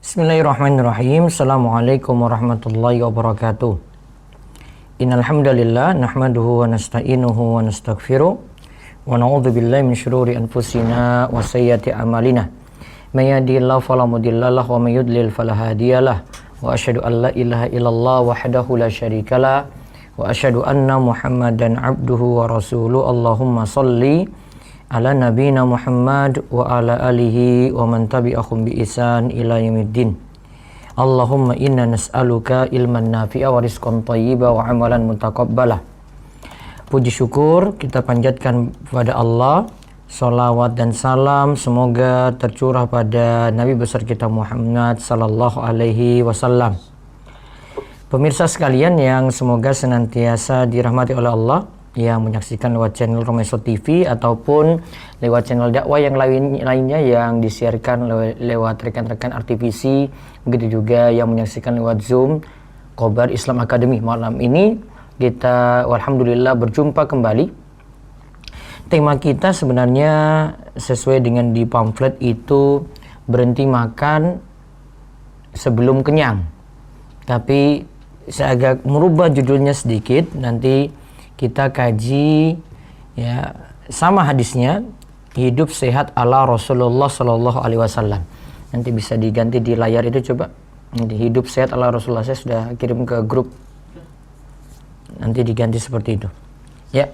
Bismillahirrahmanirrahim. Assalamualaikum warahmatullahi wabarakatuh. Innal hamdalillah nahmaduhu wa nasta'inuhu wa nastaghfiruh wa na'udzu billahi min syururi anfusina wa sayyiati a'malina. May yahdihillahu fala mudhillalah wa may yudlil fala hadiyalah. Wa asyhadu an la ilaha illallah wahdahu la syarikalah wa asyhadu anna Muhammadan abduhu wa rasuluh. Allahumma shalli ala nabiyina Muhammad wa ala alihi wa man tabi'ahum bi ihsan ila yaumiddin. Allahumma inna nas'aluka ilman nafi'a wa rizqan thayyiba wa amalan mutaqabbala. Puji syukur kita panjatkan kepada Allah. Salawat dan salam semoga tercurah pada Nabi besar kita Muhammad sallallahu alaihi wasallam. Pemirsa sekalian yang semoga senantiasa dirahmati oleh Allah, yang menyaksikan lewat channel Romeso TV ataupun lewat channel dakwah yang lainnya yang disiarkan lewat rekan-rekan RTVC, begitu juga yang menyaksikan lewat Zoom Khobar Islam Academy. Malam ini kita alhamdulillah berjumpa kembali. Tema kita sebenarnya sesuai dengan di pamflet itu berhenti makan sebelum kenyang. Tapi saya agak merubah judulnya sedikit, nanti kita kaji ya sama hadisnya, hidup sehat ala Rasulullah sallallahu alaihi wasallam. Nanti bisa diganti di layar itu, coba. Nanti hidup sehat ala Rasulullah, saya sudah kirim ke grup. Nanti diganti seperti itu. Ya.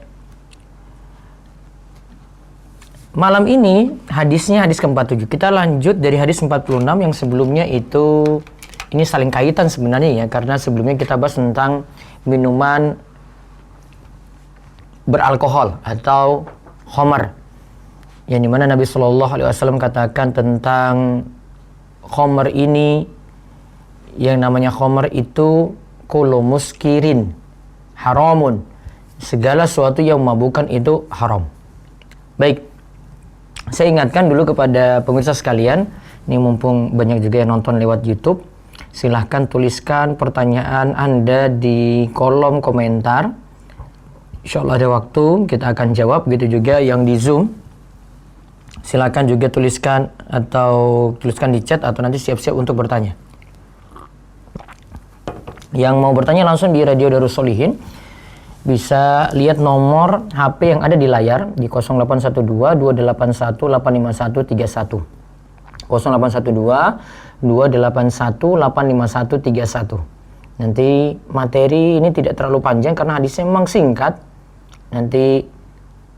Malam ini hadisnya hadis ke-47. Kita lanjut dari hadis 46 yang sebelumnya itu, ini saling kaitan sebenarnya ya, karena sebelumnya kita bahas tentang minuman beralkohol atau khamar, yang dimana Nabi Shallallahu Alaihi Wasallam katakan tentang khamar ini, yang namanya khamar itu kullu muskirin haramun, segala sesuatu yang memabukkan itu haram. Baik, saya ingatkan dulu kepada pemirsa sekalian, ini mumpung banyak juga yang nonton lewat YouTube, silahkan tuliskan pertanyaan Anda di kolom komentar. Insyaallah ada waktu kita akan jawab, begitu juga yang di Zoom. Silakan juga tuliskan di chat atau nanti siap-siap untuk bertanya. Yang mau bertanya langsung di Radio Darus Sholihin bisa lihat nomor HP yang ada di layar di 0812 281 85131. 0812 281 85131. Nanti materi ini tidak terlalu panjang karena hadisnya memang singkat. Nanti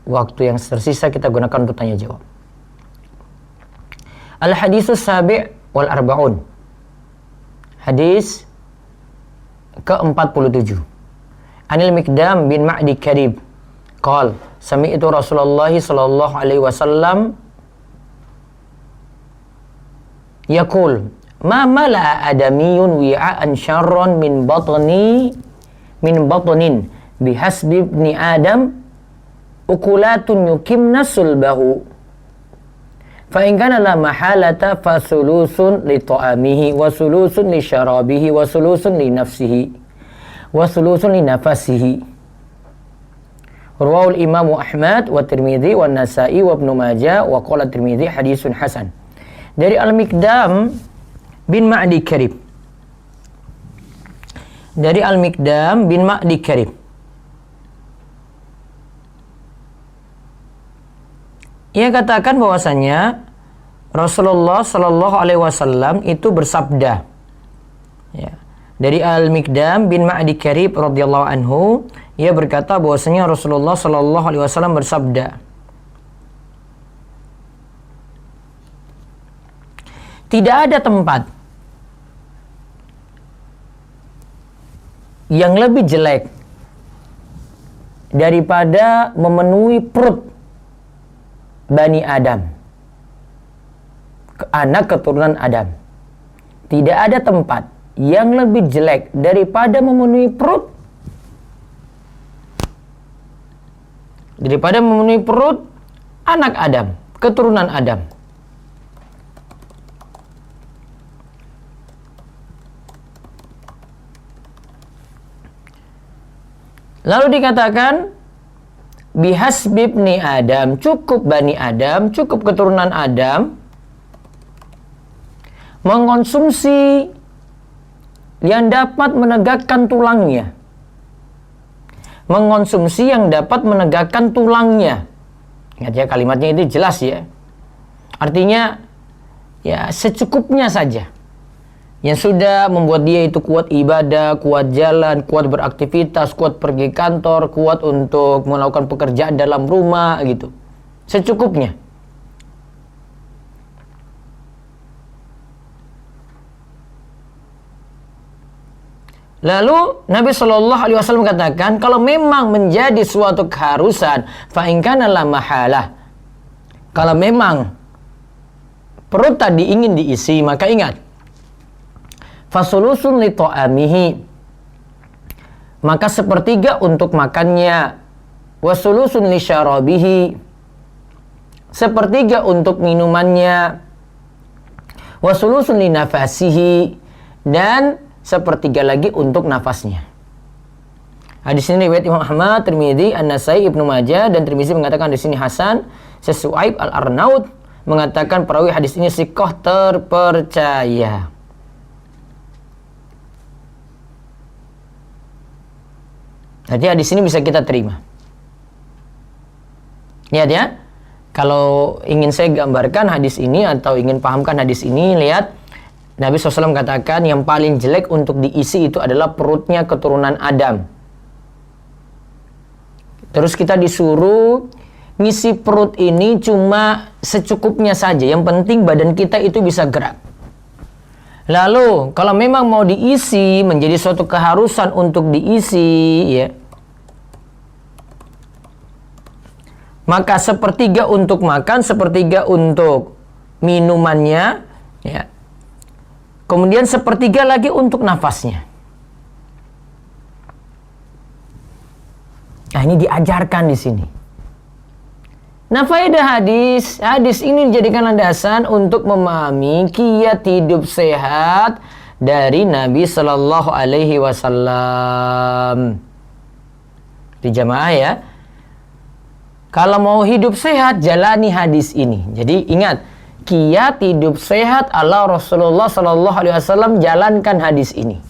waktu yang tersisa kita gunakan untuk tanya jawab. Al-hadisus sabi' wal arba'un. Hadis ke-47. Anil Miqdam bin Ma'di Karib qala sami'tu Rasulullah sallallahu alaihi wasallam yaqul ma mala'a adamiyun wi'a'an syarran min batnin bihasbi ibni Adam ukulatun yukimna sulbahu fa in kana la mahalata fa sulusun li ta'amihi wa sulusun li syarabihi wa sulusun li nafsihi wa sulusun li nafasihi. Rawahul Imam Ahmad wa Tirmidzi wa Nasa'i wa Ibnu Majah wa qala Tirmidzi hadisun hasan. Dari Al-Miqdam bin Ma'di Karib. Dari Al-Miqdam bin Ma'di Karib. Ia katakan bahwasanya Rasulullah Shallallahu Alaihi Wasallam itu bersabda. Ya. Dari Al-Miqdam bin Ma'di Karib radhiyallahu anhu, ia berkata bahwasanya Rasulullah Shallallahu Alaihi Wasallam bersabda, tidak ada tempat yang lebih jelek daripada memenuhi perut Bani Adam, anak keturunan Adam. Tidak ada tempat yang lebih jelek daripada memenuhi perut anak Adam, keturunan Adam. Lalu dikatakan bihasbibni Adam, cukup Bani Adam, cukup keturunan Adam, mengonsumsi yang dapat menegakkan tulangnya. Mengonsumsi yang dapat menegakkan tulangnya. Ingat ya, kalimatnya itu jelas ya. Artinya ya secukupnya saja. Yang sudah membuat dia itu kuat ibadah, kuat jalan, kuat beraktivitas, kuat pergi kantor, kuat untuk melakukan pekerjaan dalam rumah gitu. Secukupnya. Lalu Nabi Shallallahu Alaihi Wasallam katakan, kalau memang menjadi suatu keharusan, fa in kana la mahalah. Kalau memang perut tadi ingin diisi, maka ingat, fasulusun li ta'amihi, maka sepertiga untuk makannya, wasulusun li syarabihi, sepertiga untuk minumannya, wasulusun li nafasihi, dan sepertiga lagi untuk nafasnya. Hadis ini riwayat Imam Ahmad, Tirmidzi, An-Nasai, Ibnu Majah, dan Tirmidzi mengatakan di sini hasan. Su'aib Al-Arnaud mengatakan perawi hadis ini thiqah terpercaya. Jadi hadis ini bisa kita terima. Lihat ya. Kalau ingin saya gambarkan hadis ini atau ingin pahamkan hadis ini, lihat Nabi SAW katakan yang paling jelek untuk diisi itu adalah perutnya keturunan Adam. Terus kita disuruh ngisi perut ini cuma secukupnya saja. Yang penting badan kita itu bisa gerak. Lalu kalau memang mau diisi menjadi suatu keharusan untuk diisi, ya, maka sepertiga untuk makan, sepertiga untuk minumannya, ya. Kemudian sepertiga lagi untuk nafasnya. Nah, ini diajarkan di sini. Nah, faedah hadis ini dijadikan landasan untuk memahami kiat hidup sehat dari Nabi Sallallahu Alaihi Wasallam. Di jamaah ya. Kalau mau hidup sehat, jalani hadis ini. Jadi ingat, kiat hidup sehat ala Rasulullah Sallallahu Alaihi Wasallam, jalankan hadis ini.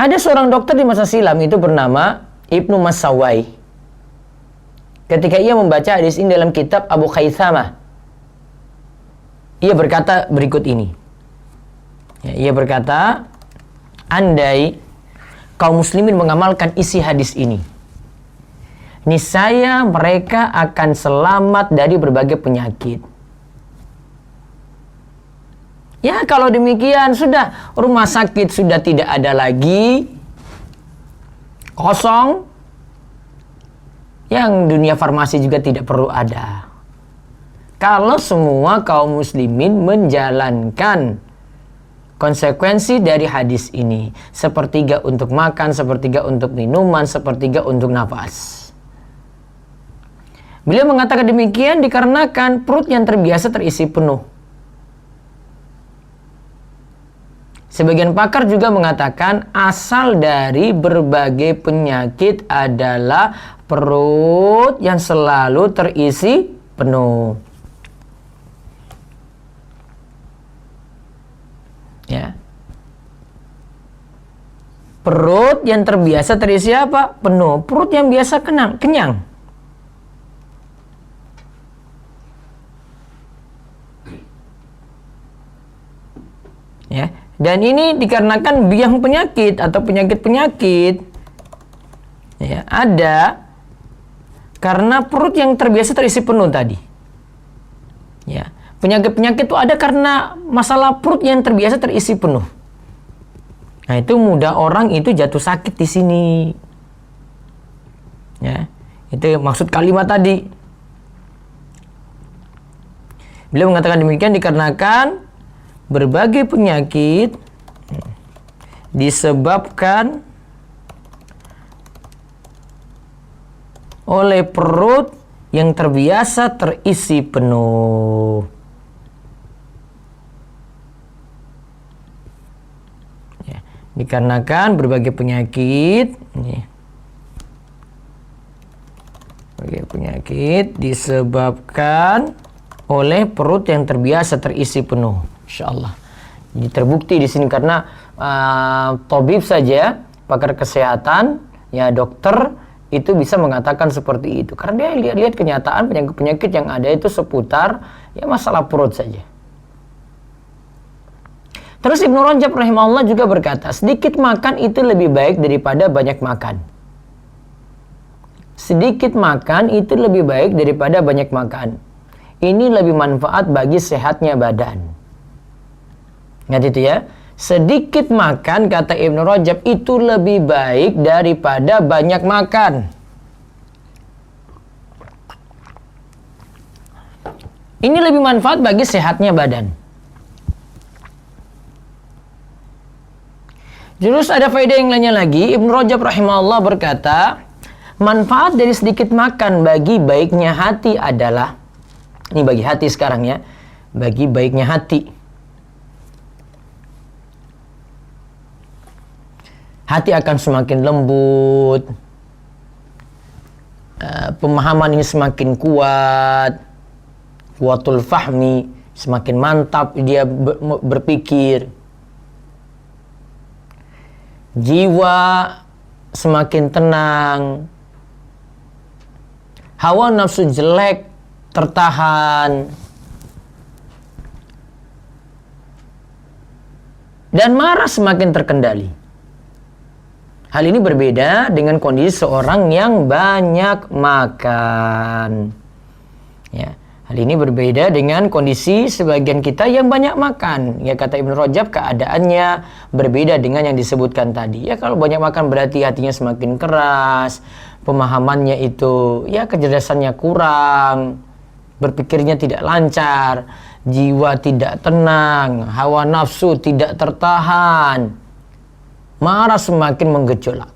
Ada seorang dokter di masa silam itu bernama Ibnu Masawai. Ketika ia membaca hadis ini dalam kitab Abu Khaythamah, ia berkata berikut ini. Ya, ia berkata, andai kaum muslimin mengamalkan isi hadis ini, niscaya mereka akan selamat dari berbagai penyakit. Ya, kalau demikian sudah, rumah sakit sudah tidak ada lagi, kosong. Yang dunia farmasi juga tidak perlu ada. Kalau semua kaum muslimin menjalankan konsekuensi dari hadis ini, sepertiga untuk makan, sepertiga untuk minuman, sepertiga untuk nafas. Beliau mengatakan demikian dikarenakan perut yang terbiasa terisi penuh. Sebagian pakar juga mengatakan asal dari berbagai penyakit adalah perut yang selalu terisi penuh. Ya. Perut yang terbiasa terisi apa? Penuh. Perut yang biasa kenyang. Ya. Dan ini dikarenakan biang penyakit atau penyakit-penyakit, ya, ada karena perut yang terbiasa terisi penuh tadi. Ya, penyakit-penyakit itu ada karena masalah perut yang terbiasa terisi penuh. Nah, itu mudah orang itu jatuh sakit di sini. Ya, itu maksud kalimat tadi. Beliau mengatakan demikian dikarenakan berbagai penyakit disebabkan oleh perut yang terbiasa terisi penuh. Ya, dikarenakan berbagai penyakit, berbagai penyakit Penyakit disebabkan oleh perut yang terbiasa terisi penuh. Insyaallah. Jadi terbukti di sini karena tabib saja, pakar kesehatan, ya dokter itu bisa mengatakan seperti itu. Karena dia lihat kenyataan penyakit-penyakit yang ada itu seputar ya masalah perut saja. Terus Ibnu Rajab rahimahullah juga berkata, sedikit makan itu lebih baik daripada banyak makan. Sedikit makan itu lebih baik daripada banyak makan. Ini lebih manfaat bagi sehatnya badan. Ingat itu ya. Sedikit makan, kata Ibnu Rajab, itu lebih baik daripada banyak makan. Ini lebih manfaat bagi sehatnya badan. Terus ada faedah yang lainnya lagi. Ibnu Rajab rahimahullah berkata, manfaat dari sedikit makan bagi baiknya hati adalah, ini bagi hati sekarang ya, bagi baiknya hati. Hati akan semakin lembut, pemahaman ini semakin kuat, kuatul fahmi, semakin mantap dia berpikir. Jiwa semakin tenang, hawa nafsu jelek tertahan, dan marah semakin terkendali. Hal ini berbeda dengan kondisi seorang yang banyak makan. Ya, hal ini berbeda dengan kondisi sebagian kita yang banyak makan. Ya, kata Ibnu Rajab, keadaannya berbeda dengan yang disebutkan tadi. Ya, kalau banyak makan berarti hatinya semakin keras, pemahamannya itu, ya kecerdasannya kurang, berpikirnya tidak lancar, jiwa tidak tenang, hawa nafsu tidak tertahan, marah semakin menggejolak.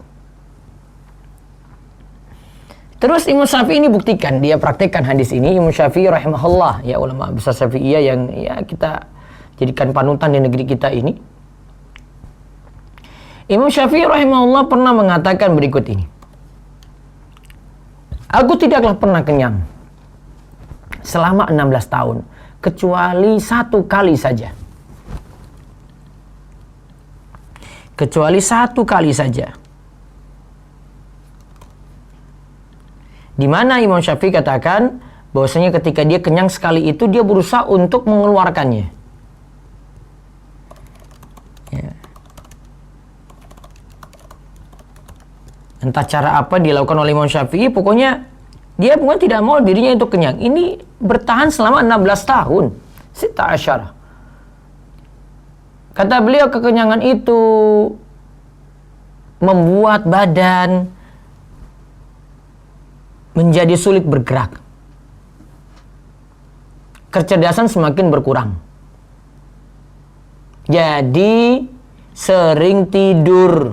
Terus Imam Syafi'i ini buktikan, dia praktekkan hadis ini. Imam Syafi'i rahimahullah, ya ulama besar Syafi'iyah yang ya kita jadikan panutan di negeri kita ini. Imam Syafi'i rahimahullah pernah mengatakan berikut ini. Aku tidaklah pernah kenyang selama 16 tahun, kecuali satu kali saja. Kecuali satu kali saja. Di mana Imam Syafi'i katakan bahwasanya ketika dia kenyang sekali itu dia berusaha untuk mengeluarkannya. Ya. Entah cara apa dilakukan oleh Imam Syafi'i, pokoknya dia tidak mau dirinya itu kenyang. Ini bertahan selama 16 tahun. Sita asyarah. Kata beliau, kekenyangan itu membuat badan menjadi sulit bergerak. Kecerdasan semakin berkurang. Jadi sering tidur.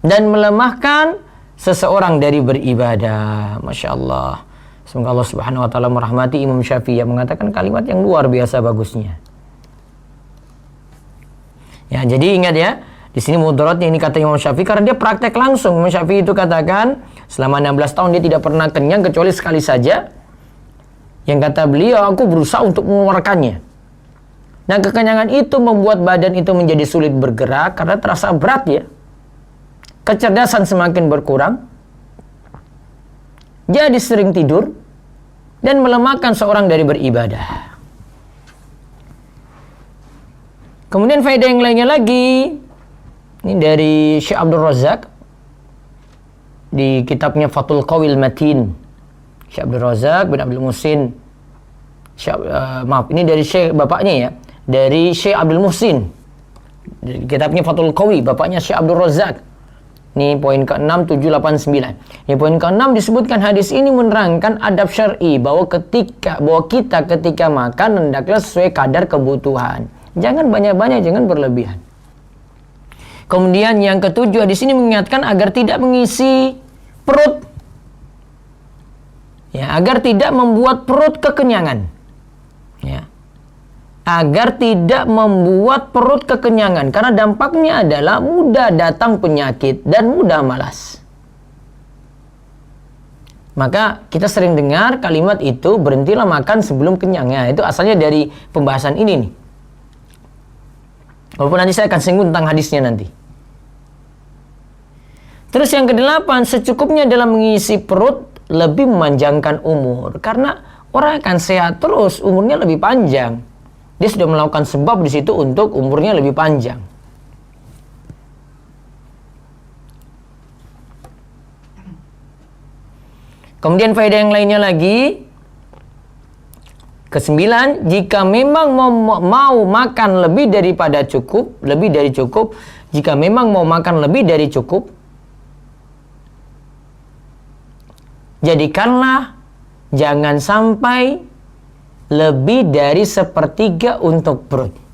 Dan melemahkan seseorang dari beribadah. Masya Allah. Semoga Allah Subhanahu wa taala merahmati Imam Syafi'i yang mengatakan kalimat yang luar biasa bagusnya. Ya, jadi ingat ya, di sini mudaratnya ini kata Imam Syafi'i karena dia praktek langsung. Imam Syafi'i itu katakan selama 16 tahun dia tidak pernah kenyang kecuali sekali saja. Yang kata beliau, aku berusaha untuk mengeluarkannya. Nah, kekenyangan itu membuat badan itu menjadi sulit bergerak karena terasa berat ya. Kecerdasan semakin berkurang. Jadi sering tidur dan melemahkan seorang dari beribadah. Kemudian faedah yang lainnya lagi, ini dari Syekh Abdul Razak di kitabnya Fathul Qawil Matin. Syekh Abdul Razak bin Abdul Muhsin. Ini dari Syekh bapaknya ya, dari Syekh Abdul Muhsin. Di kitabnya Fathul Qawi, bapaknya Syekh Abdul Razak. Ini poin ke-6, 7, 8, 9. Ini poin ke-6 disebutkan hadis ini menerangkan adab syar'i bahwa kita ketika makan hendaklah sesuai kadar kebutuhan. Jangan banyak-banyak, jangan berlebihan. Kemudian yang ketujuh di sini mengingatkan agar tidak mengisi perut. Ya, agar tidak membuat perut kekenyangan. Ya. agar tidak membuat perut kekenyangan, karena dampaknya adalah mudah datang penyakit dan mudah malas. Maka kita sering dengar kalimat itu, berhentilah makan sebelum kenyang. Ya, itu asalnya dari pembahasan ini nih. Walaupun nanti saya akan singgung tentang hadisnya nanti. Terus yang kedelapan, secukupnya dalam mengisi perut lebih memanjangkan umur. Karena orang akan sehat terus, umurnya lebih panjang. Dia sudah melakukan sebab di situ untuk umurnya lebih panjang. Kemudian faedah yang lainnya lagi, kesembilan, jika memang mau makan lebih daripada cukup, jika memang mau makan lebih dari cukup, jadikanlah jangan sampai lebih dari sepertiga untuk perut.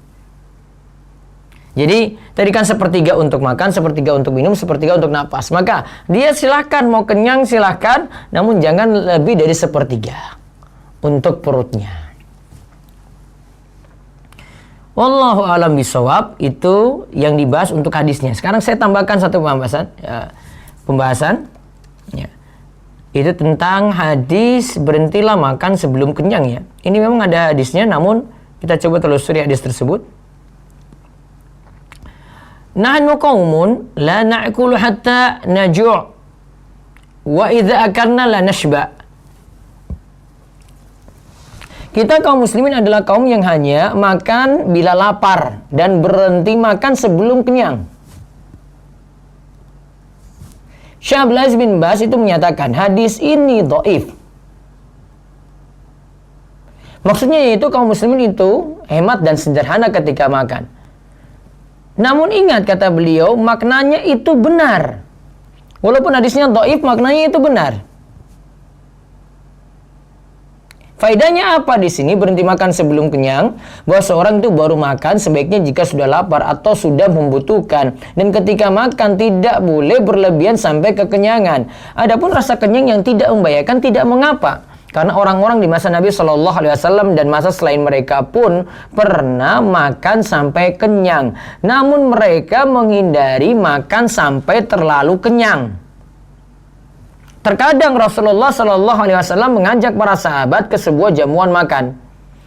Jadi tadi kan sepertiga untuk makan, sepertiga untuk minum, sepertiga untuk napas. Maka dia silahkan mau kenyang silahkan, namun jangan lebih dari sepertiga untuk perutnya. Wallahu a'lam bishawab, itu yang dibahas untuk hadisnya. Sekarang saya tambahkan satu pembahasan. Ya. Itu tentang hadis berhentilah makan sebelum kenyang ya. Ini memang ada hadisnya, namun kita coba telusuri hadis tersebut. Nahnu qaumun la na'kulu hatta najuu' wa idza akalna la nashba. Kita kaum muslimin adalah kaum yang hanya makan bila lapar dan berhenti makan sebelum kenyang. Syekh Abdul Aziz bin Baz itu menyatakan hadis ini dhaif. Maksudnya yaitu kaum muslimin itu hemat dan sederhana ketika makan. Namun ingat, kata beliau, maknanya itu benar. Walaupun hadisnya dhaif, maknanya itu benar. Faedahnya apa di sini berhenti makan sebelum kenyang? Bahwa seorang itu baru makan sebaiknya jika sudah lapar atau sudah membutuhkan. Dan ketika makan tidak boleh berlebihan sampai kekenyangan. Adapun rasa kenyang yang tidak membahayakan tidak mengapa. Karena orang-orang di masa Nabi Shallallahu Alaihi Wasallam dan masa selain mereka pun pernah makan sampai kenyang. Namun mereka menghindari makan sampai terlalu kenyang. Terkadang Rasulullah Shallallahu Alaihi Wasallam mengajak para sahabat ke sebuah jamuan makan.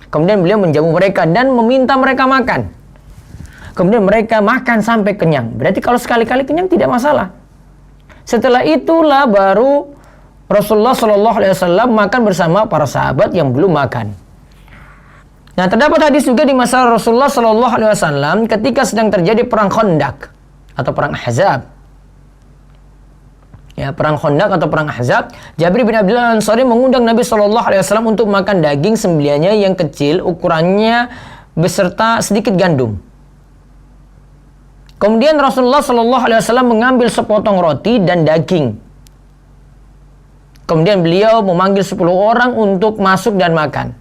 Kemudian beliau menjamu mereka dan meminta mereka makan. Kemudian mereka makan sampai kenyang. Berarti kalau sekali-kali kenyang tidak masalah. Setelah itulah baru Rasulullah Shallallahu Alaihi Wasallam makan bersama para sahabat yang belum makan. Nah, terdapat hadis juga di masa Rasulullah Shallallahu Alaihi Wasallam ketika sedang terjadi perang Khandaq atau perang Ahzab. Ya, perang Khandaq atau perang Ahzab. Jabir bin Abdullah Al-Ansari mengundang Nabi Shallallahu Alaihi Wasallam untuk makan daging sembelihannya yang kecil, ukurannya beserta sedikit gandum. Kemudian Rasulullah Shallallahu Alaihi Wasallam mengambil sepotong roti dan daging. Kemudian beliau memanggil 10 orang untuk masuk dan makan.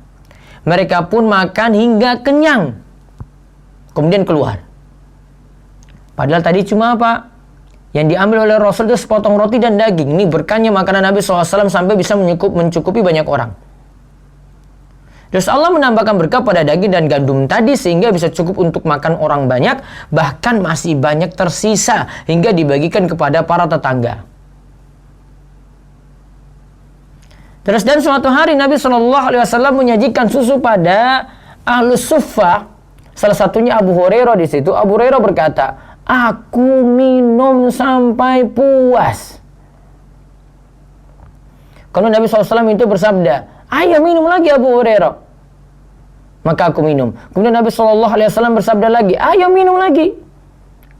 Mereka pun makan hingga kenyang. Kemudian keluar. Padahal tadi cuma apa? Yang diambil oleh Rasul itu sepotong roti dan daging. Ini berkahnya makanan Nabi SAW sampai bisa mencukupi banyak orang. Terus Allah menambahkan berkah pada daging dan gandum tadi sehingga bisa cukup untuk makan orang banyak. Bahkan masih banyak tersisa hingga dibagikan kepada para tetangga. Terus dan suatu hari Nabi Shallallahu Alaihi Wasallam menyajikan susu pada Ahlus Suffah. Salah satunya Abu Hurairah di situ. Abu Hurairah berkata, aku minum sampai puas. Kalau Nabi SAW itu bersabda, ayo minum lagi Abu Hurairah. Maka aku minum. Kemudian Nabi SAW bersabda lagi, ayo minum lagi.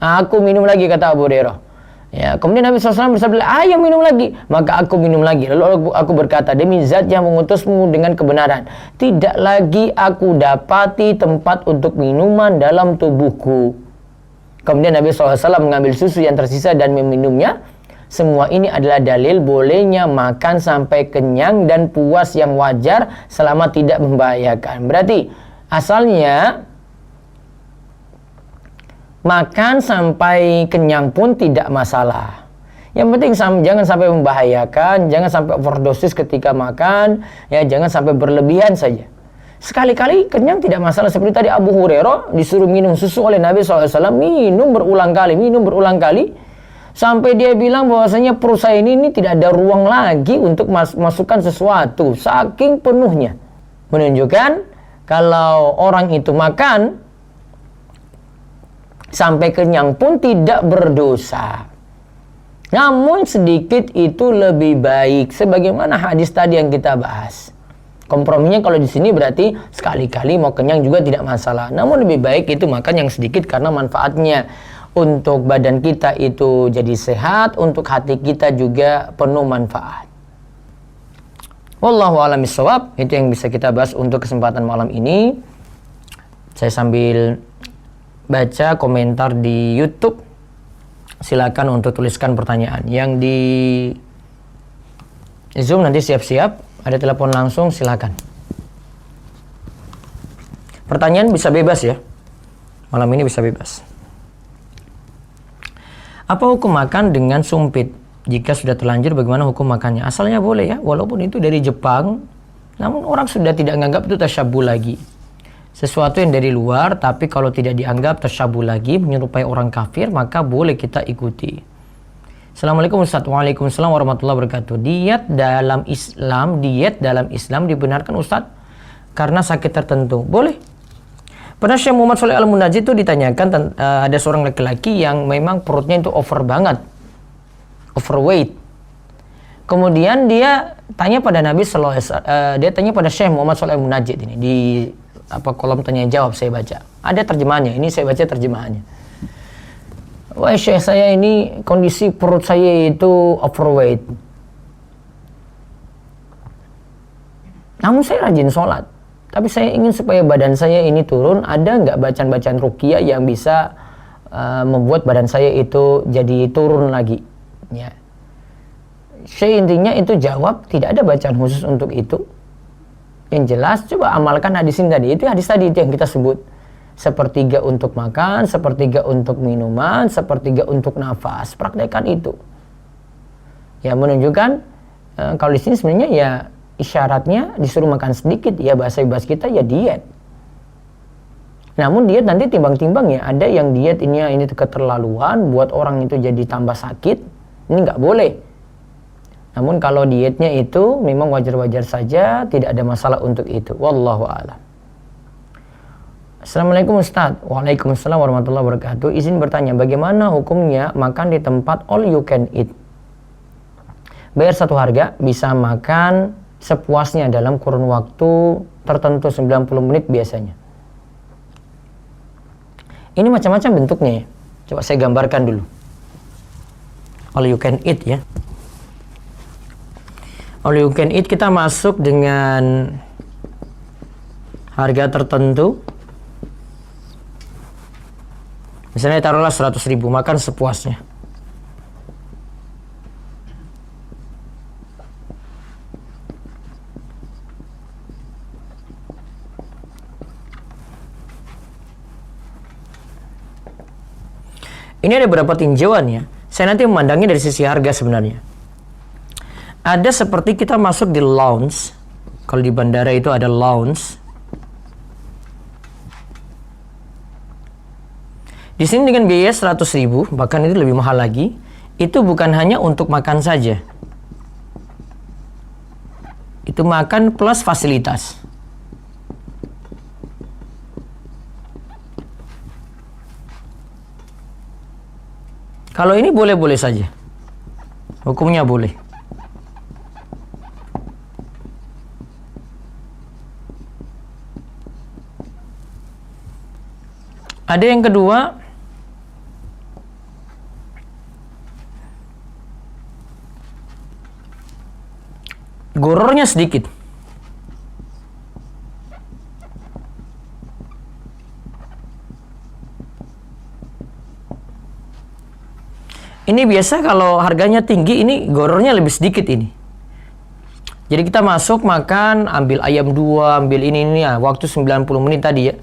Aku minum lagi, kata Abu Hurairah. Ya, kemudian Nabi SAW bersabda, ayo minum lagi. Maka aku minum lagi. Lalu aku berkata, demi zat yang mengutusmu dengan kebenaran, tidak lagi aku dapati tempat untuk minuman dalam tubuhku. Kemudian Nabi SAW mengambil susu yang tersisa dan meminumnya. Semua ini adalah dalil bolehnya makan sampai kenyang dan puas yang wajar selama tidak membahayakan. Berarti asalnya makan sampai kenyang pun tidak masalah. Yang penting jangan sampai membahayakan, jangan sampai overdosis ketika makan, ya jangan sampai berlebihan saja. Sekali-kali kenyang tidak masalah. Seperti tadi Abu Hurairah disuruh minum susu oleh Nabi SAW, minum berulang kali, sampai dia bilang bahwasanya perut saya ini tidak ada ruang lagi untuk masukkan sesuatu, saking penuhnya. Menunjukkan kalau orang itu makan sampai kenyang pun tidak berdosa. Namun sedikit itu lebih baik, sebagaimana hadis tadi yang kita bahas. Komprominya kalau di sini berarti sekali-kali mau kenyang juga tidak masalah. Namun lebih baik itu makan yang sedikit karena manfaatnya untuk badan kita itu jadi sehat, untuk hati kita juga penuh manfaat. Wallahu a'lam bishawab. Itu yang bisa kita bahas untuk kesempatan malam ini. Saya sambil baca komentar di YouTube. Silakan untuk tuliskan pertanyaan. Yang di Zoom nanti siap-siap. Ada telepon langsung, silakan. Pertanyaan bisa bebas ya. Malam ini bisa bebas. Apa hukum makan dengan sumpit? Jika sudah terlanjur, bagaimana hukum makannya? Asalnya boleh ya, walaupun itu dari Jepang. Namun orang sudah tidak menganggap itu tasyabuh lagi. Sesuatu yang dari luar, tapi kalau tidak dianggap tasyabuh lagi, menyerupai orang kafir, maka boleh kita ikuti. Assalamualaikum Ustaz. Waalaikumsalam warahmatullahi wabarakatuh. Diet dalam Islam dibenarkan Ustaz karena sakit tertentu. Boleh. Pernah Syekh Muhammad Shalih Al-Munajjid itu ditanyakan, ada seorang laki-laki yang memang perutnya itu over banget. Overweight. Kemudian dia tanya pada Nabi dia tanya pada Syekh Muhammad Shalih Al-Munajjid ini di kolom tanya jawab saya baca. Ada terjemahannya. Ini saya baca terjemahannya. Wah Syekh, saya ini kondisi perut saya itu overweight. Namun saya rajin sholat. Tapi saya ingin supaya badan saya ini turun. Ada nggak bacaan-bacaan ruqyah yang bisa membuat badan saya itu jadi turun lagi? Ya. Syekh intinya itu jawab, tidak ada bacaan khusus untuk itu. Yang jelas, coba amalkan hadis ini tadi. Itu hadis tadi itu yang kita sebut. Sepertiga untuk makan, sepertiga untuk minuman, sepertiga untuk nafas. Praktekkan itu. Ya menunjukkan kalau di sini sebenarnya ya isyaratnya disuruh makan sedikit. Ya bahasa bebas kita ya diet. Namun diet nanti timbang-timbang ya. Ada yang diet ini keterlaluan, buat orang itu jadi tambah sakit. Ini nggak boleh. Namun kalau dietnya itu memang wajar-wajar saja, tidak ada masalah untuk itu. Wallahu a'lam. Assalamualaikum Ustaz. Waalaikumsalam warahmatullahi wabarakatuh. Izin bertanya, bagaimana hukumnya makan di tempat all you can eat? Bayar satu harga, bisa makan sepuasnya dalam kurun waktu tertentu 90 menit biasanya. Ini macam-macam bentuknya ya. Coba saya gambarkan dulu. All you can eat ya. All you can eat kita masuk dengan harga tertentu. Misalnya taruhlah 100.000, makan sepuasnya. Ini ada beberapa tinjauan ya. Saya nanti memandangnya dari sisi harga sebenarnya. Ada seperti kita masuk di lounge. Kalau di bandara itu ada lounge. Di sini dengan biaya 100.000, bahkan itu lebih mahal lagi. Itu bukan hanya untuk makan saja. Itu makan plus fasilitas. Kalau ini boleh-boleh saja. Hukumnya boleh. Ada yang kedua, gorornya sedikit. Ini biasa kalau harganya tinggi, ini gorornya lebih sedikit ini. Jadi kita masuk makan, ambil ayam 2, ambil ini ya, waktu 90 menit tadi ya.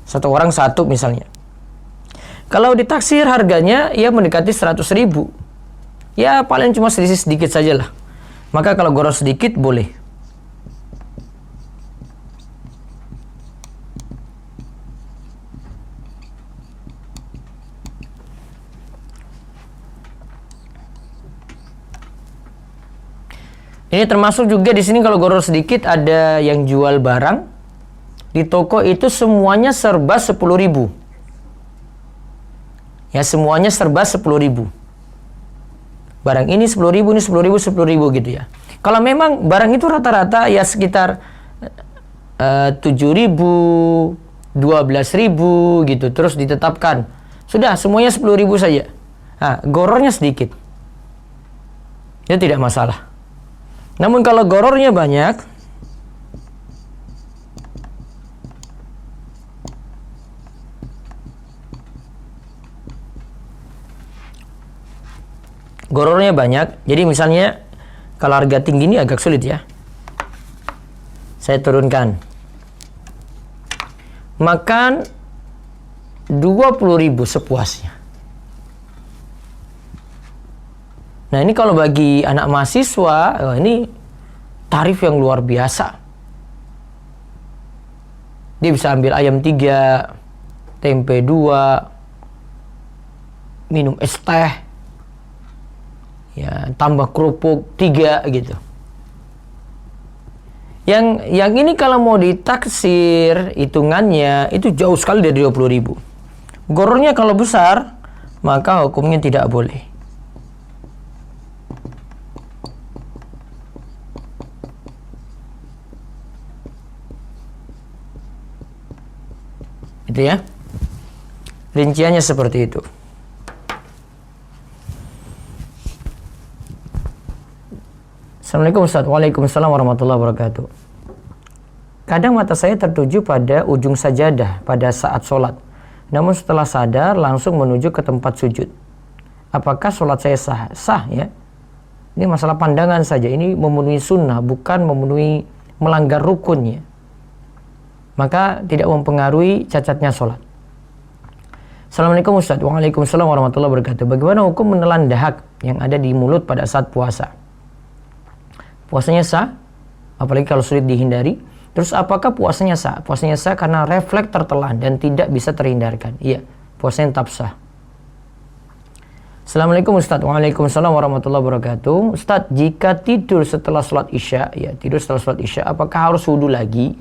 Satu orang satu misalnya. Kalau ditaksir harganya ya mendekati 100.000. Ya paling cuma sedikit saja lah. Maka kalau goror sedikit boleh. Ini termasuk juga di sini kalau goror sedikit ada yang jual barang di toko itu semuanya serba 10.000. Ya, semuanya serba 10.000. Barang ini 10.000, ini 10.000, 10.000 gitu ya. Kalau memang barang itu rata-rata ya sekitar 7.000, 12.000 gitu, terus ditetapkan. Sudah semuanya 10.000 saja. Nah, gorornya sedikit. Itu tidak masalah. Namun kalau gorornya banyak, jadi misalnya kalau harga tinggi ini agak sulit ya. Saya turunkan. Makan 20.000 sepuasnya. Nah, ini kalau bagi anak mahasiswa, ini tarif yang luar biasa. Dia bisa ambil ayam 3, tempe 2, minum es teh, ya, tambah kerupuk 3 gitu. Yang ini kalau mau ditaksir hitungannya itu jauh sekali dari 20.000. Gorornya kalau besar, maka hukumnya tidak boleh. Itu ya. Rinciannya seperti itu. Assalamualaikum Ustaz. Waalaikumsalam warahmatullahi wabarakatuh. Kadang mata saya tertuju pada ujung sajadah pada saat sholat. Namun setelah sadar langsung menuju ke tempat sujud. Apakah sholat saya sah? Sah ya. Ini masalah pandangan saja. Ini memenuhi sunnah, bukan memenuhi melanggar rukunnya. Maka tidak mempengaruhi cacatnya sholat. Assalamualaikum Ustaz. Waalaikumsalam warahmatullahi wabarakatuh. Bagaimana hukum menelan dahak yang ada di mulut pada saat puasa? Puasanya sah, apalagi kalau sulit dihindari. Terus apakah puasanya sah? Puasanya sah karena refleks tertelan dan tidak bisa terhindarkan. Iya, puasanya tetap sah. Assalamualaikum Ustaz. Waalaikumsalam warahmatullahi wabarakatuh. Ustaz, jika tidur setelah sholat isya, ya tidur setelah sholat isya, apakah harus wudhu lagi?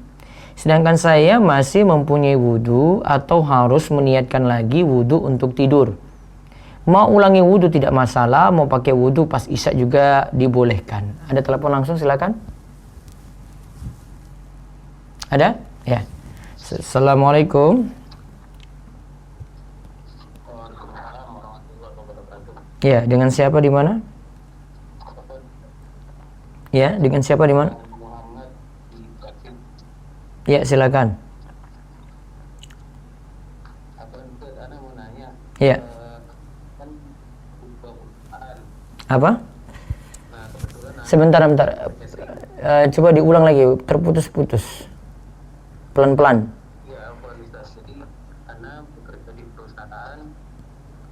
Sedangkan saya masih mempunyai wudhu atau harus meniatkan lagi wudhu untuk tidur. Mau ulangi wudhu tidak masalah, mau pakai wudhu pas isya juga dibolehkan. Ada telepon langsung, silakan. Ada? Ya. Assalamualaikum. Ya, dengan siapa di mana? Ya, dengan siapa di mana? Ya, silakan. Ya. Apa? Sebentar. Coba diulang lagi, terputus-putus. Pelan-pelan. Ya, kualitas. Jadi, Ana bekerja di perusahaan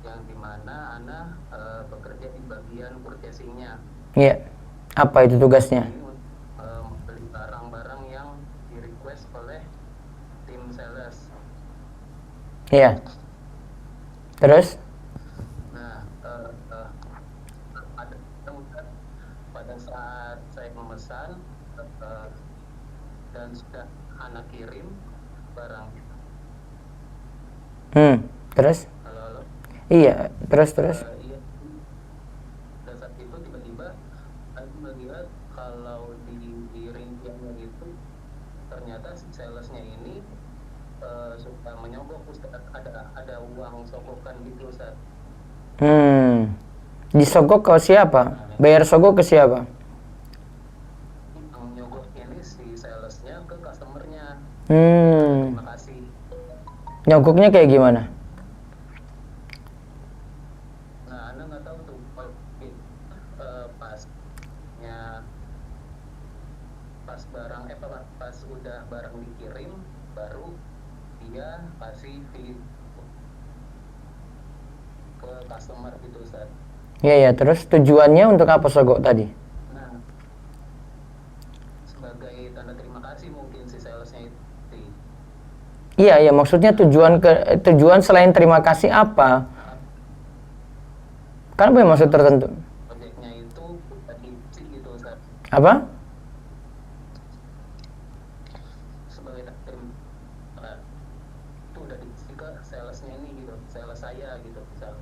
yang dimana Ana bekerja di bagian purchasing-nya. Ya. Apa itu tugasnya? Membeli barang-barang yang di-request oleh tim sales. Iya. Terus? Nah, pada saat saya memesan dan sudah anak kirim barang. Terus? Halo. Iya, terus. Iya. Dan saat itu tiba-tiba aku melihat kalau di rinciannya itu ternyata si salesnya ini suka menyogok Ustaz, ada uang sogokan gitu Ustaz. Disogok ke siapa? Bayar sogok ke siapa? Yang nyogok ini si salesnya ke customernya. Terima kasih. Nyogoknya kayak gimana? Nah, Anda nggak tahu tuh pas udah barang dikirim baru dia kasih fee ke customer gitu Ustaz. Iya, terus tujuannya untuk apa sogok tadi? Nah, sebagai tanda terima kasih mungkin si salesnya itu. Iya, maksudnya tujuan selain terima kasih apa? Kan punya maksud tertentu. Proyeknya itu tadi gitu Ustaz. Apa? Sebagai takdir, itu udah dikasih ke salesnya ini gitu, sales saya gitu misal.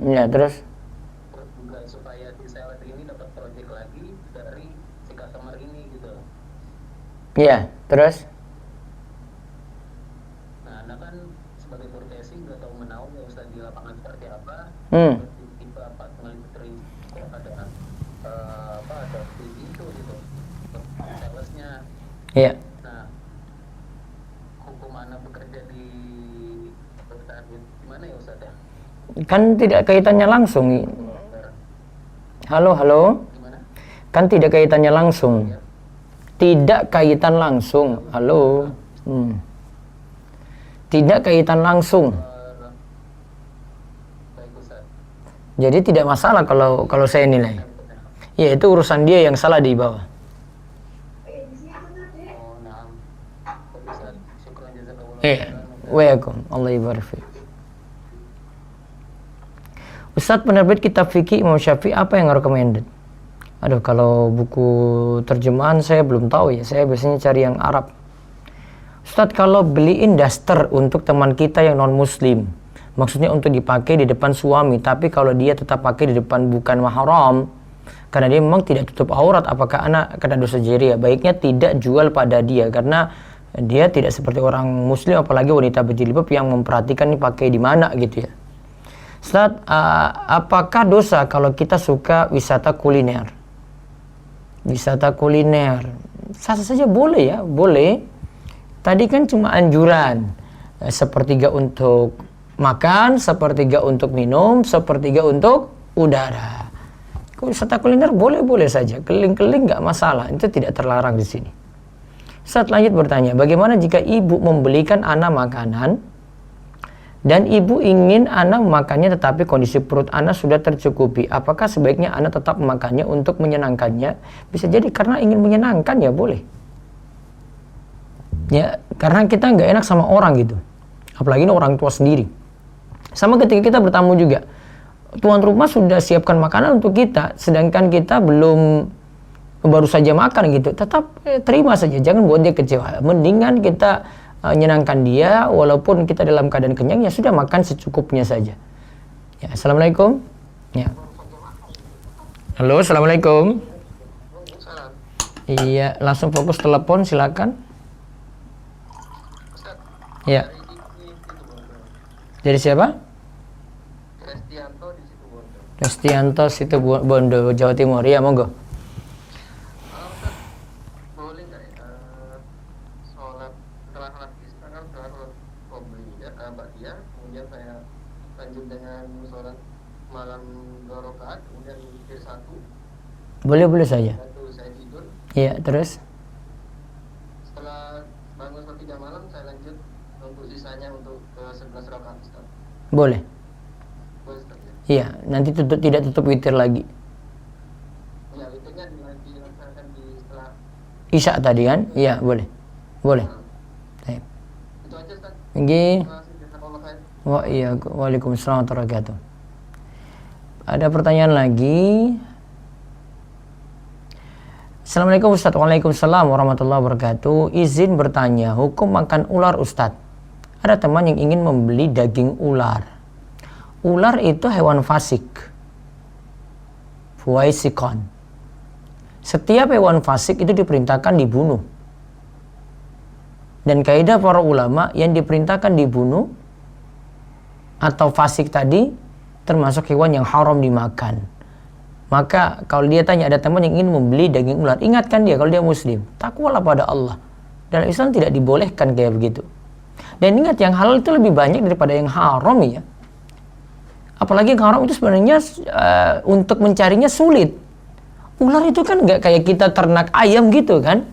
Ya, terus? Terus juga supaya si sales ini dapat project lagi dari si customer ini gitu. Iya, terus? Nah, Anda kan sebagai profesi nggak tahu menahu ya Ustaz di lapangan seperti apa. Tiba-tiba pas ngelipet kok ada ada itu gitu salesnya. Iya. Nah, hukum Anda bekerja di perusahaan itu gimana ya Ustaz ya? Kan tidak kaitannya langsung. Halo. Gimana? Kan tidak kaitannya langsung. Ya. Tidak kaitan langsung. Halo. Tidak kaitan langsung. Baik Ustaz. Jadi tidak masalah kalau saya nilai. Ya, itu urusan dia yang salah di bawah. Oh, nah. Baik Ustaz. Syukran jazakallahu Iya. Waalaikumsalam. Allah ibarik fiik. Ustadz, penerbit kitab fikih Imam Syafi'i apa yang recommended? Aduh, kalau buku terjemahan saya belum tahu ya. Saya biasanya cari yang Arab. Ustadz, kalau beliin daster untuk teman kita yang non-muslim, maksudnya untuk dipakai di depan suami, tapi kalau dia tetap pakai di depan bukan mahram, karena dia memang tidak tutup aurat, apakah anak kena dosa jariah? Baiknya tidak jual pada dia, karena dia tidak seperti orang muslim, apalagi wanita berjilbab yang memperhatikan ini pakai di mana gitu ya. Ustadz, apakah dosa kalau kita suka wisata kuliner? Wisata kuliner sah saja boleh ya, boleh. Tadi kan cuma anjuran, sepertiga untuk makan, sepertiga untuk minum, sepertiga untuk udara. Wisata kuliner boleh-boleh saja, keliling-keliling nggak masalah, itu tidak terlarang di sini. Ustadz lanjut bertanya, bagaimana jika ibu membelikan anak makanan dan ibu ingin anak memakannya tetapi kondisi perut anak sudah tercukupi, apakah sebaiknya anak tetap memakannya untuk menyenangkannya? Bisa jadi karena ingin menyenangkan ya boleh. Ya, karena kita nggak enak sama orang gitu, apalagi ini orang tua sendiri. Sama ketika kita bertamu juga, tuan rumah sudah siapkan makanan untuk kita, sedangkan kita baru saja makan gitu, tetap terima saja, jangan buat dia kecewa. Mendingan kita menyenangkan dia, walaupun kita dalam keadaan kenyang, ya sudah makan secukupnya saja. Ya, assalamualaikum. Ya. Halo, assalamualaikum. Iya, langsung fokus telepon, silakan. Ya. Dari siapa? Restianto Situbondo, Jawa Timur. Ya, monggo. Kemudian saya lanjut dengan sholat malam 2 rakaat, kemudian witir 1. Boleh saja. Lalu saya tidur. Iya, terus? Setelah bangun sepertiga malam, saya lanjut untuk sisanya untuk ke 11 rakaat. Boleh. Boleh Ustaz, ya? Iya, nanti tidak tutup witir lagi. Ya, witirnya dilaksanakan di setelah Isya tadi kan? Iya, boleh. Boleh. Baik. itu aja Ustaz. Nggih. Terima kasih, jazakallahu khair. Waalaikumsalam warahmatullahi wabarakatuh. Ada pertanyaan lagi. Assalamualaikum Ustaz. Waalaikumsalam warahmatullahi wabarakatuh. Izin bertanya, hukum makan ular Ustaz. Ada teman yang ingin membeli daging ular. Ular itu hewan fasik. Fuaisikon. Setiap hewan fasik itu diperintahkan dibunuh. Dan kaidah para ulama, yang diperintahkan dibunuh atau fasik tadi termasuk hewan yang haram dimakan. Maka kalau dia tanya, ada teman yang ingin membeli daging ular, ingatkan dia kalau dia muslim, takwalah pada Allah. Dalam Islam tidak dibolehkan kayak begitu. Dan ingat, yang halal itu lebih banyak daripada yang haram ya. Apalagi yang haram itu sebenarnya untuk mencarinya sulit. Ular itu kan nggak kayak kita ternak ayam gitu kan.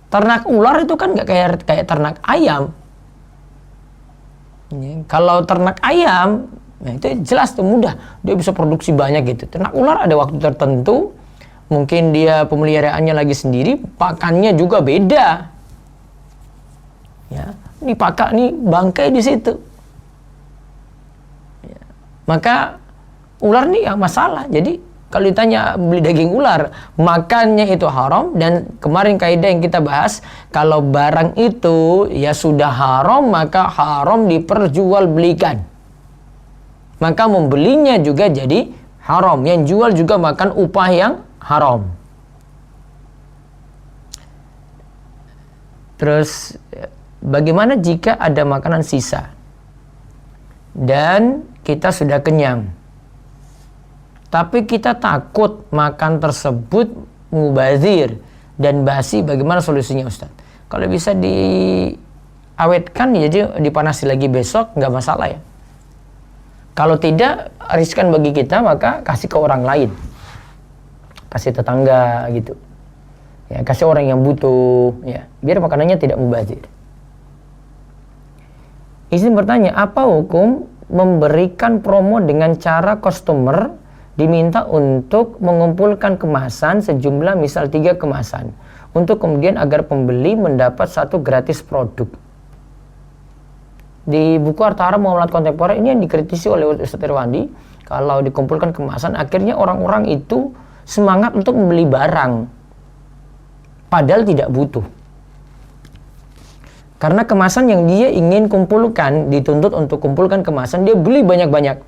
Ternak ular itu kan nggak kayak ternak ayam. Ya, kalau ternak ayam, nah itu jelas tuh mudah, dia bisa produksi banyak gitu. Ternak ular ada waktu tertentu, mungkin dia pemeliharaannya lagi sendiri, pakannya juga beda. Ya, ini pakan, ini bangkai di situ. Ya. Maka ular nih yang masalah. Jadi Kalau ditanya beli daging ular, makannya itu haram. Dan kemarin kaidah yang kita bahas, kalau barang itu ya sudah haram, maka haram diperjualbelikan. Maka membelinya juga jadi haram. Yang jual juga makan upah yang haram. Terus bagaimana jika ada makanan sisa dan kita sudah kenyang, tapi kita takut makan tersebut mubazir dan basi? Bagaimana solusinya, Ustaz? Kalau bisa diawetkan, jadi dipanasi lagi besok, nggak masalah ya. Kalau tidak, riskan bagi kita, maka kasih ke orang lain, kasih tetangga gitu ya, kasih orang yang butuh ya, biar makanannya tidak mubazir. Izin bertanya, apa hukum memberikan promo dengan cara customer diminta untuk mengumpulkan kemasan sejumlah misal 3 kemasan untuk kemudian agar pembeli mendapat 1 gratis produk? Di buku Harta Haram Muamalat Kontemporer ini yang dikritisi oleh Ustaz Irwandi, kalau dikumpulkan kemasan akhirnya orang-orang itu semangat untuk membeli barang padahal tidak butuh. Karena kemasan yang dia ingin kumpulkan, dituntut untuk kumpulkan kemasan, dia beli banyak-banyak.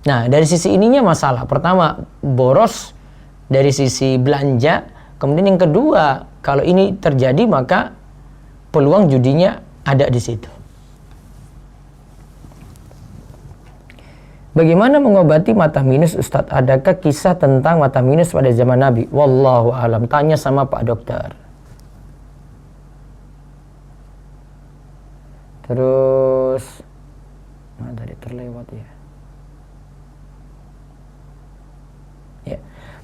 Nah, dari sisi ininya masalah. Pertama, boros dari sisi belanja. Kemudian yang kedua, kalau ini terjadi maka peluang judinya ada di situ. Bagaimana mengobati mata minus, Ustadz? Adakah kisah tentang mata minus pada zaman Nabi? Wallahu alam. Tanya sama Pak Dokter. Terus, tadi terlewat ya. Ya.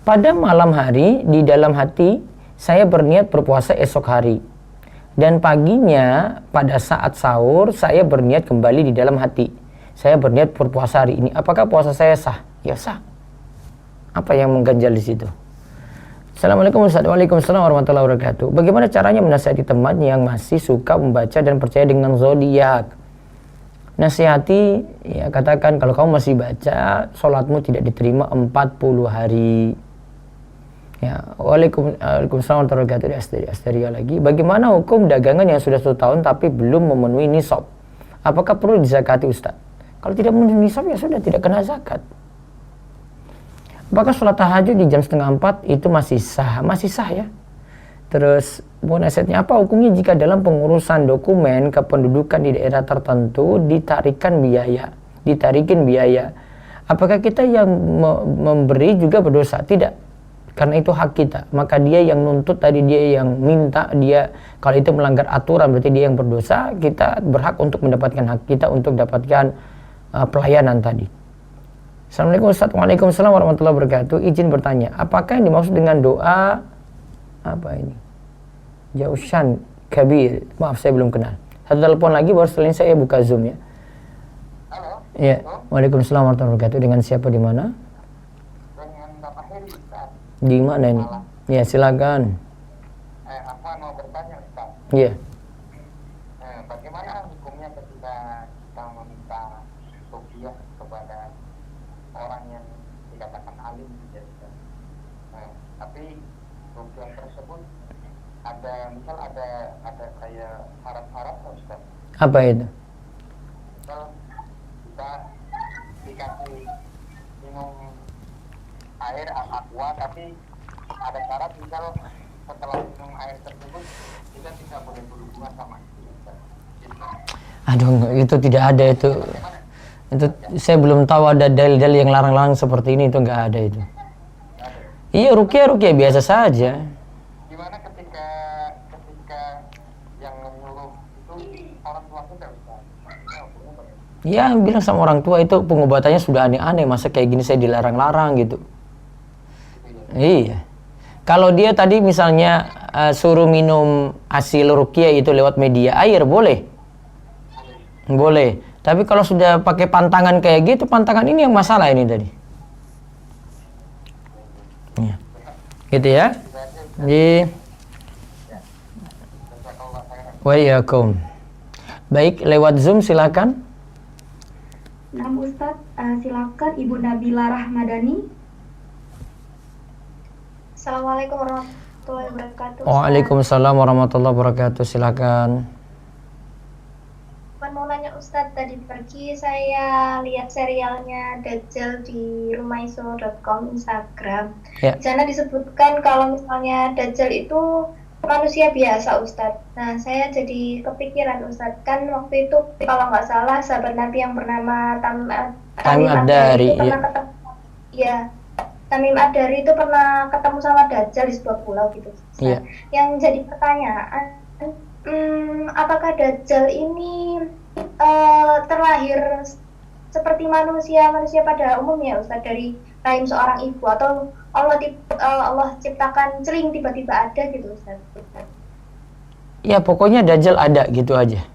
Pada malam hari, di dalam hati, saya berniat berpuasa esok hari. Dan paginya, pada saat sahur, saya berniat kembali di dalam hati. Saya berniat berpuasa hari ini. Apakah puasa saya sah? Ya sah. Apa yang mengganjal di situ? Assalamualaikum Waalaikumsalam warahmatullahi wabarakatuh. Bagaimana caranya menasihati teman yang masih suka membaca dan percaya dengan zodiak? Nasihati, ya katakan kalau kamu masih baca, sholatmu tidak diterima 40 hari. Ya, Waalaikumsalam warahmatullahi wabarakatuh. Asteria lagi. Bagaimana hukum dagangan yang sudah 1 tahun tapi belum memenuhi nisab? Apakah perlu dizakati, Ustaz? Kalau tidak memenuhi nisab ya sudah, tidak kena zakat. Apakah sholat tahajud di jam 3:30 itu masih sah? Masih sah ya. Terus nasihatnya apa hukumnya jika dalam pengurusan dokumen kependudukan di daerah tertentu ditarikin biaya? Apakah kita yang memberi juga berdosa? Tidak, karena itu hak kita. Maka dia yang nuntut tadi, dia yang minta, dia kalau itu melanggar aturan berarti dia yang berdosa. Kita berhak untuk mendapatkan hak kita untuk dapatkan pelayanan tadi. Assalamualaikum Ustaz. Waalaikumsalam warahmatullahi wabarakatuh. Izin bertanya, apakah yang dimaksud dengan doa apa ini? Jaushan Kabir. Maaf, saya belum kenal. Satu telepon lagi baru setelah ini saya buka Zoom ya. Halo. Ya. Waalaikumsalam warahmatullahi wabarakatuh. Dengan siapa, di mana? Dengan Bapak Heri, Ustaz. Di mana ini? Ya, silakan. Apa mau bertanya, Ustaz? Iya. Bagaimana hukumnya ketika kita meminta ruqyah kepada orang yang dikatakan alim, ya, Ustaz? Tapi ruqyah tersebut ada kayak syarat-syarat, Ustaz. Apa itu? Misal kita dikasih minum air aqua, tapi ada syarat, misal setelah minum air tersebut kita tidak boleh berhubungan sama istri, Ustaz. Aduh, itu tidak ada itu. Itu saya belum tahu ada dalil-dalil yang larang-larang seperti ini, itu nggak ada itu. Iya, ruqyah biasa saja. Gimana ketika yang menyuruh itu orang tua kita, Ustaz? Ya, bilang sama orang tua itu pengobatannya sudah aneh-aneh, masa kayak gini saya dilarang-larang gitu. Iya. Kalau dia tadi misalnya suruh minum hasil ruqyah itu lewat media air, boleh. Boleh. Tapi kalau sudah pakai pantangan kayak gitu, pantangan ini yang masalah ini tadi. Ya. Gitu ya. Jadi Waalaikumsalam. Baik, lewat Zoom silakan. Nah, Ustadz, silakan Ibu Nabila Rahmadani. Assalamualaikum warahmatullahi wabarakatuh. Waalaikumsalam warahmatullahi wabarakatuh. Silakan. Mau nanya Ustadz, tadi pagi saya lihat serialnya Dajjal di rumaiso.com Instagram. Ya. Di sana disebutkan kalau misalnya Dajjal itu manusia biasa Ustadz. Nah, saya jadi kepikiran Ustadz, kan waktu itu kalau nggak salah sahabat Nabi yang bernama Tamim Ad-Dari, itu pernah ketemu. Ya, Tamim Ad-Dari itu pernah ketemu sama Dajjal di sebuah pulau gitu. Iya. Yang jadi pertanyaan, apakah Dajjal ini terlahir seperti manusia pada umumnya Ustadz, dari rahim seorang ibu, atau Allah ciptakan celing tiba-tiba ada gitu Ustadz? Ya pokoknya Dajjal ada gitu aja.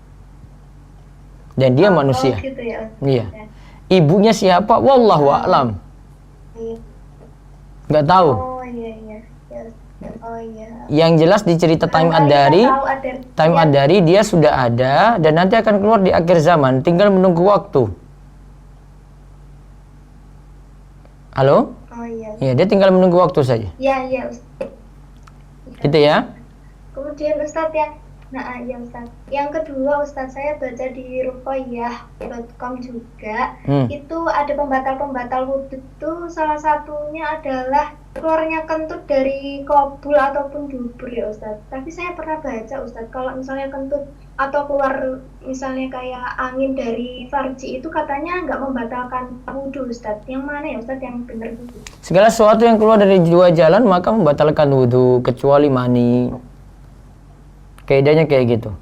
Dan dia manusia. Gitu ya. Iya. Ibunya siapa? Wallahu a'lam. Iya. Nggak tahu. Oh iya. Oh iya. Yang jelas di cerita Tamim Ad-Dari dia sudah ada dan nanti akan keluar di akhir zaman, tinggal menunggu waktu. Halo? Oh iya. Iya, dia tinggal menunggu waktu saja. Iya Ustaz. Gitu ya. Kemudian Ustaz ya Ustaz. Yang kedua Ustaz, saya baca di ruqayyah.com juga, itu ada pembatal wudhu itu salah satunya adalah keluarnya kentut dari kobul ataupun dubur ya Ustaz. Tapi saya pernah baca Ustaz, kalau misalnya kentut atau keluar misalnya kayak angin dari farji itu katanya nggak membatalkan wudhu Ustaz. Yang mana ya Ustaz yang benar itu? Segala sesuatu yang keluar dari dua jalan maka membatalkan wudhu kecuali mani. Kaidahnya kayak gitu.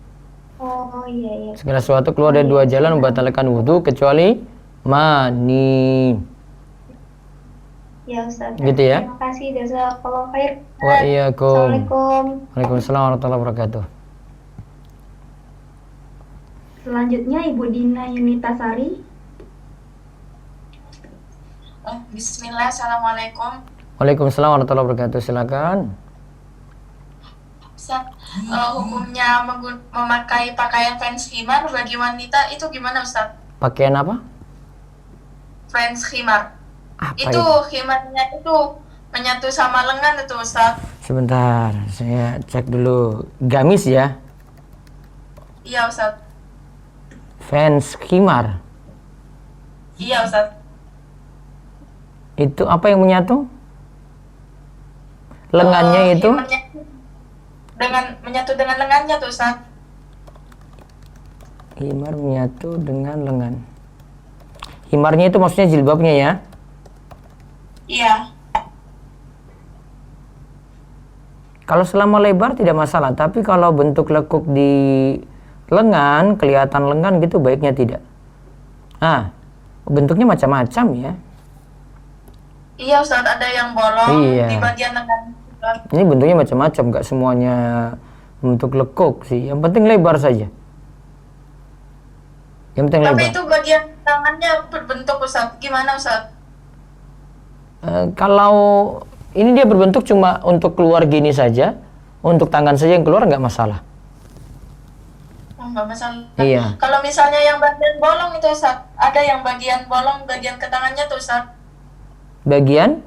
Oh iya. Segala sesuatu keluar dari dua jalan membatalkan wudhu kecuali mani. Ya Ustaz. Gitu ya. Terima kasih, jazakallahu khair. Wa iyyakum. Assalamualaikum. Waalaikumsalam warahmatullahi wabarakatuh. Selanjutnya Ibu Dina Yunitasari. Bismillah, Assalamualaikum. Waalaikumsalam warahmatullahi wabarakatuh. Silakan. Ustaz, hukumnya memakai pakaian fans khimar bagi wanita itu gimana Ustaz? Pakaian apa? Fans khimar. Apa itu khimarnya itu menyatu sama lengan itu Ustaz. Sebentar, saya cek dulu. Gamis ya? Iya Ustaz. Fans khimar. Iya Ustaz. Itu apa yang menyatu? Lengannya itu? Menyatu dengan lengannya tuh Ustaz. Himar menyatu dengan lengan. Himarnya itu maksudnya jilbabnya ya? Iya. Kalau selama lebar tidak masalah, tapi kalau bentuk lekuk di lengan, kelihatan lengan gitu baiknya tidak. Nah, bentuknya macam-macam ya. Iya Ustaz, ada yang bolong di bagian lengan. Ini bentuknya macam-macam, nggak semuanya bentuk lekuk sih. Yang penting lebar saja. Yang penting lebar. Tapi itu bagian tangannya berbentuk Ustaz. Gimana Ustaz? Kalau ini dia berbentuk cuma untuk keluar gini saja, untuk tangan saja yang keluar nggak masalah. Oh, nggak masalah. Iya. Kalau misalnya yang bagian bolong itu Ustaz, ada yang bagian bolong bagian ke tangannya tuh Ustaz. Bagian?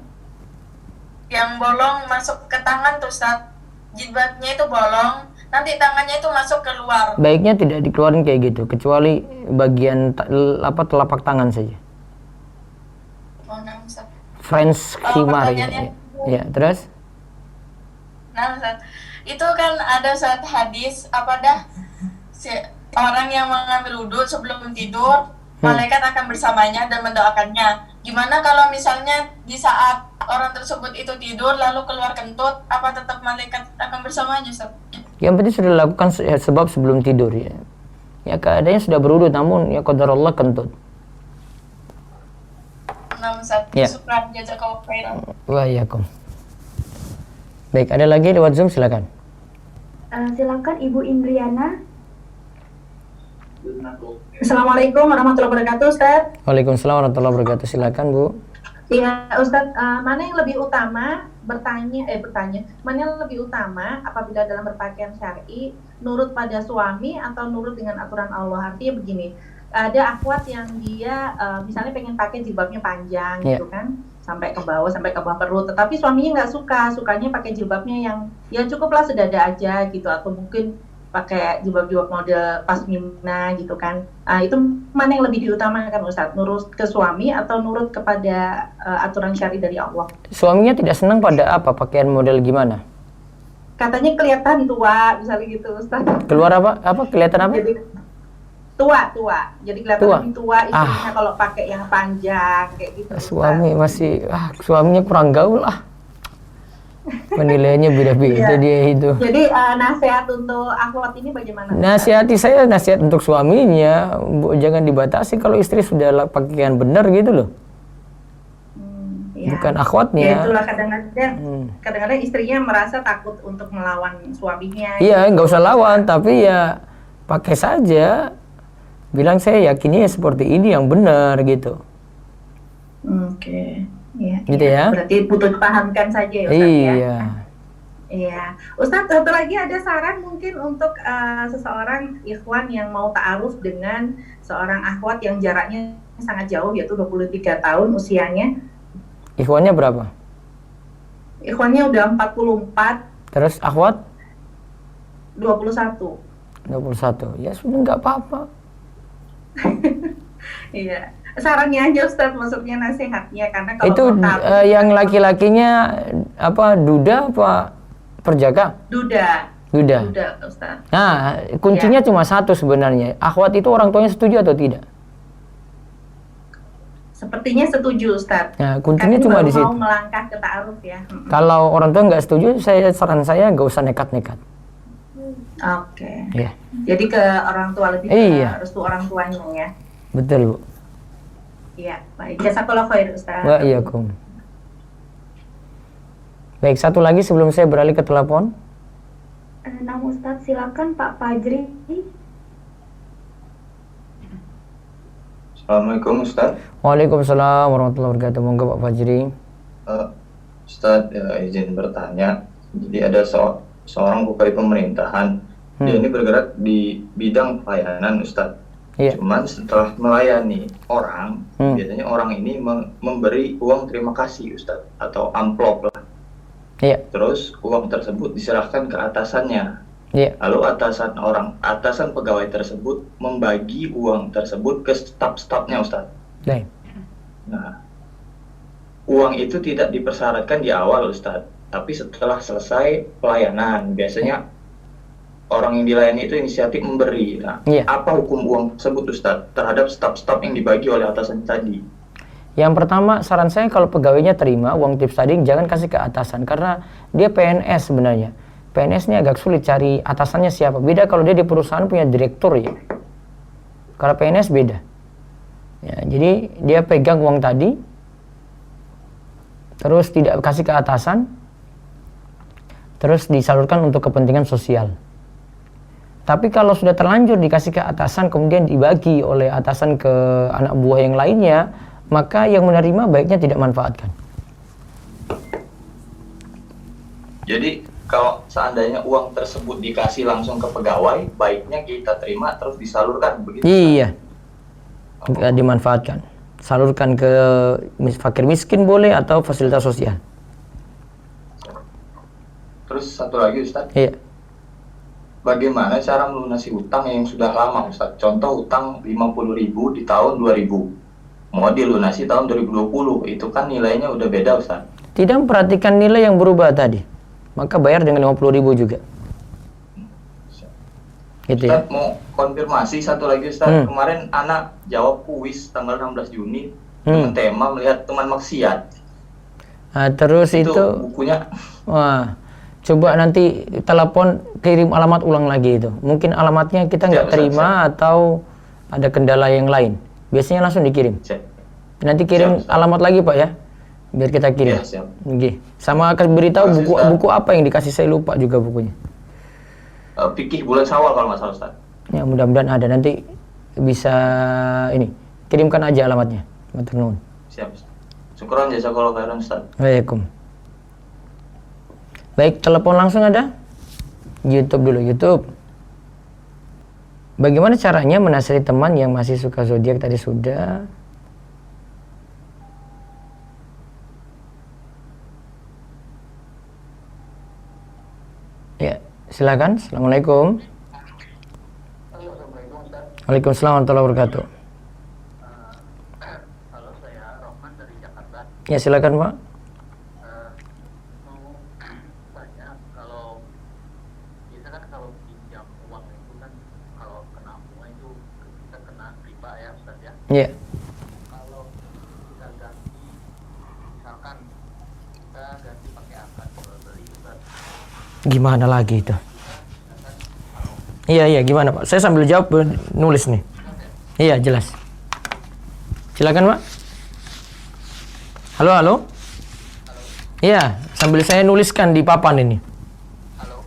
Yang bolong masuk ke tangan tuh Ustaz. Jilbabnya itu bolong, nanti tangannya itu masuk keluar. Baiknya tidak dikeluarin kayak gitu, kecuali bagian telapak tangan saja. Oh, nah Ustaz. French khimar ya. Terus? Nah Ustaz, itu kan ada saat hadis orang yang mengambil wudhu sebelum tidur, malaikat akan bersamanya dan mendoakannya. Gimana kalau misalnya di saat orang tersebut itu tidur lalu keluar kentut, apa tetap malaikat akan bersamanya Ustaz? Yang penting sudah dilakukan sebab sebelum tidur ya. Ya keadaannya sudah berwudu namun ya qadarullah kentut. Nah Ustaz, syukran jazakallahu khairan. Wa iyyakum. Baik, ada lagi lewat Zoom, silakan. Silakan Ibu Indriana. Assalamualaikum warahmatullahi wabarakatuh, Ustaz. Waalaikumsalam warahmatullahi wabarakatuh. Silakan, Bu. Iya, Ustaz, mana yang lebih utama mana yang lebih utama apabila dalam berpakaian syar'i nurut pada suami atau nurut dengan aturan Allah. Artinya begini, ada akhwat yang dia misalnya pengen pakai jilbabnya panjang gitu kan, sampai ke bawah perut, tetapi suaminya nggak suka, sukanya pakai jilbabnya yang ya cukuplah sedada aja gitu, atau mungkin pakai jilbab-jilbab model pasmina gitu kan. Itu mana yang lebih diutamakan Ustadz? Nurut ke suami atau nurut kepada aturan syari dari Allah? Suaminya tidak senang pada apa? Pakaian model gimana? Katanya kelihatan tua, misalnya gitu Ustadz. Keluar apa? Kelihatan apa? Jadi tua. Jadi kelihatan lebih tua istrinya kalau pakai yang panjang kayak gitu. Suami masih suaminya kurang gaul Penilaiannya beda-beda dia itu. Jadi nasihat untuk akhwat ini bagaimana? Nasihat untuk suaminya, jangan dibatasi kalau istri sudah pakaian benar gitu loh. Bukan akhwatnya. Ya itulah kadang-kadang istrinya merasa takut untuk melawan suaminya. Iya, nggak usah lawan, tapi ya pakai saja. Bilang saya yakinnya seperti ini yang benar gitu. Oke. Iya, gitu ya. Berarti butuh dipahamkan saja ya Ustaz ya. Iya. Ustadz, satu lagi ada saran mungkin untuk seseorang ikhwan yang mau ta'aruf dengan seorang akhwat yang jaraknya sangat jauh, yaitu 23 tahun usianya. Ikhwannya berapa? Ikhwannya udah 44. Terus akhwat? 21. Ya sudah, nggak apa-apa. Iya. Sarannya aja Ustadz, maksudnya nasihatnya, karena kalau itu yang laki-lakinya apa, duda apa perjaka? Duda Ustadz. Nah, kuncinya cuma satu sebenarnya. Akhwat itu orang tuanya setuju atau tidak? Sepertinya setuju Ustadz. Nah, kuncinya cuma di situ. Mau melangkah ke ta'aruf ya. Kalau orang tua nggak setuju, saran saya nggak usah nekat-nekat. Oke. Iya. Jadi ke orang tua, lebih ke restu orang tuanya ya. Betul, Bu. Iya, baik. Jazakallahu khair Ustaz. Waalaikumsalam. Baik, satu lagi sebelum saya beralih ke telepon. Nama Ustaz, silakan Pak Fajri. Assalamualaikum Ustaz. Waalaikumsalam warahmatullahi wabarakatuh. Monggo Pak Fajri. Ustaz, izin bertanya. Jadi ada seorang pegawai pemerintahan. Dia ini bergerak di bidang pelayanan Ustaz. Cuman setelah melayani orang, biasanya orang ini memberi uang terima kasih Ustaz, atau amplop lah. Terus uang tersebut diserahkan ke atasannya. Lalu atasan pegawai tersebut membagi uang tersebut ke staf-stafnya Ustaz. Nah, uang itu tidak dipersyaratkan di awal Ustaz, tapi setelah selesai pelayanan biasanya orang yang dilayani itu inisiatif memberi. Nah, apa hukum uang tersebut Ustaz terhadap staf-staf yang dibagi oleh atasan tadi? Yang pertama, saran saya kalau pegawainya terima uang tips tadi, jangan kasih ke atasan, karena dia PNS sebenarnya. PNS ini agak sulit cari atasannya siapa. Beda kalau dia di perusahaan punya direktur ya. Kalau PNS beda. Ya, jadi dia pegang uang tadi, terus tidak kasih ke atasan, terus disalurkan untuk kepentingan sosial. Tapi kalau sudah terlanjur dikasih ke atasan, kemudian dibagi oleh atasan ke anak buah yang lainnya, maka yang menerima baiknya tidak manfaatkan. Jadi kalau seandainya uang tersebut dikasih langsung ke pegawai, baiknya kita terima terus disalurkan begitu? Iya, tidak dimanfaatkan. Salurkan ke fakir miskin boleh, atau fasilitas sosial. Terus satu lagi Ustaz. Iya. Bagaimana cara melunasi hutang yang sudah lama Ustaz? Contoh hutang 50.000 di tahun 2000. Mau dilunasi tahun 2020. Itu kan nilainya udah beda Ustaz. Tidak memperhatikan nilai yang berubah tadi, maka bayar dengan 50.000 juga. Gitu Ustaz, ya. mau konfirmasi satu lagi Ustaz. Kemarin anak jawab kuis tanggal 16 Juni dengan tema melihat teman maksiat. Nah, terus itu bukunya. Wah, coba nanti telepon, kirim alamat ulang lagi itu. Mungkin alamatnya kita nggak terima atau ada kendala yang lain. Biasanya langsung dikirim. Nanti kirim alamat lagi Pak ya, biar kita kirim. Sama beritahu buku apa yang dikasih, saya lupa juga bukunya. Fikih bulan Syawal kalau nggak salah Ustaz. Ya mudah-mudahan ada, nanti bisa ini, kirimkan aja alamatnya. Matur nuwun. Siap Ustaz. Syukran jazakallahu khairan Ustaz. Waalaikumsalam. Baik, telepon langsung ada? YouTube dulu, YouTube. Bagaimana caranya menasihati teman yang masih suka zodiak? Tadi sudah. Ya, silakan. Assalamualaikum. Assalamualaikum Ustaz. Waalaikumsalam warahmatullahi wabarakatuh. Halo, saya Rohman dari Jakarta. Ya, silakan Pak. Mau tanya, kalau biasa kan kalau pinjam uang itu kan kalau kena bunga itu kita kena riba ya Ustaz ya. Ya. Kalau kita ganti, misalkan kita ganti pakai akad jual beli Ustaz. Gimana lagi itu? Iya, gimana Pak? Saya sambil jawab nulis nih. Iya, jelas. Silakan Pak. Halo. Iya, sambil saya nuliskan di papan ini. Halo,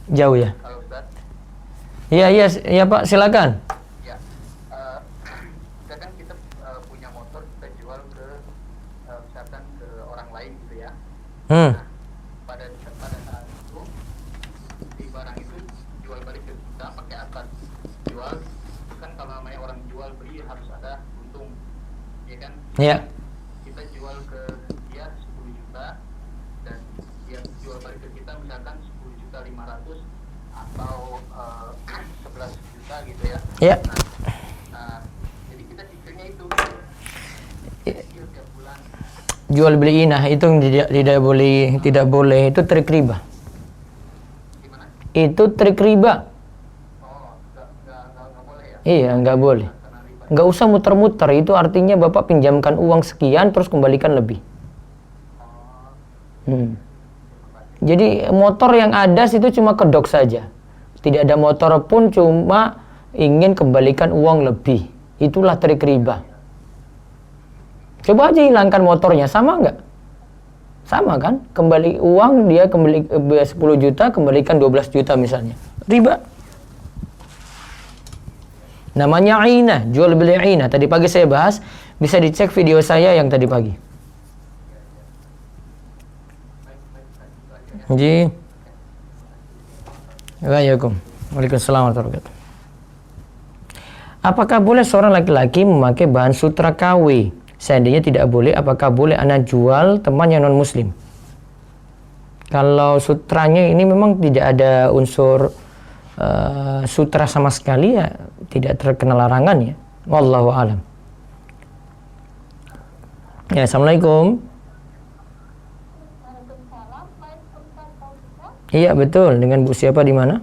Jauh ya? halo Ustaz. Iya Pak, silakan. Ya, kita kan punya motor, kita jual ke misalkan ke orang lain gitu ya. Pada saat itu si barang itu jual balik ke kita pakai akad jual, kan kalau namanya orang jual beli harus ada untung, ya kan? Iya. Kita jual ke dia 10 juta dan dia jual balik ke kita misalkan 10.500.000 atau 11 juta gitu ya. Iya. Nah, jadi kita cicilnya itu cicil tiap bulan. Jual beli inah itu yang tidak boleh itu trik riba. Gimana? Itu trik riba. Oh, nggak boleh ya? Iya, nggak boleh. Karena riba. Nggak usah muter-muter, itu artinya Bapak pinjamkan uang sekian terus kembalikan lebih. Jadi motor yang ada itu cuma kedok saja. Tidak ada motor pun, cuma ingin kembalikan uang lebih. Itulah trik riba. Coba aja hilangkan motornya, sama nggak? Sama kan? Kembali uang, dia kembali 10 juta, kembalikan 12 juta misalnya. Riba. Namanya ainah, jual beli ainah. Tadi pagi saya bahas, bisa dicek video saya yang tadi pagi. Ji. Waalaikumsalam warahmatullahi wabarakatuh. Apakah boleh seorang laki-laki memakai bahan sutra KW? Seandainya tidak boleh, apakah boleh anak jual teman yang non-muslim? Kalau sutranya ini memang tidak ada unsur sutra sama sekali, ya tidak terkena larangan ya. Wallahu alam. Ya, assalamualaikum. Iya betul, dengan Bu siapa di mana?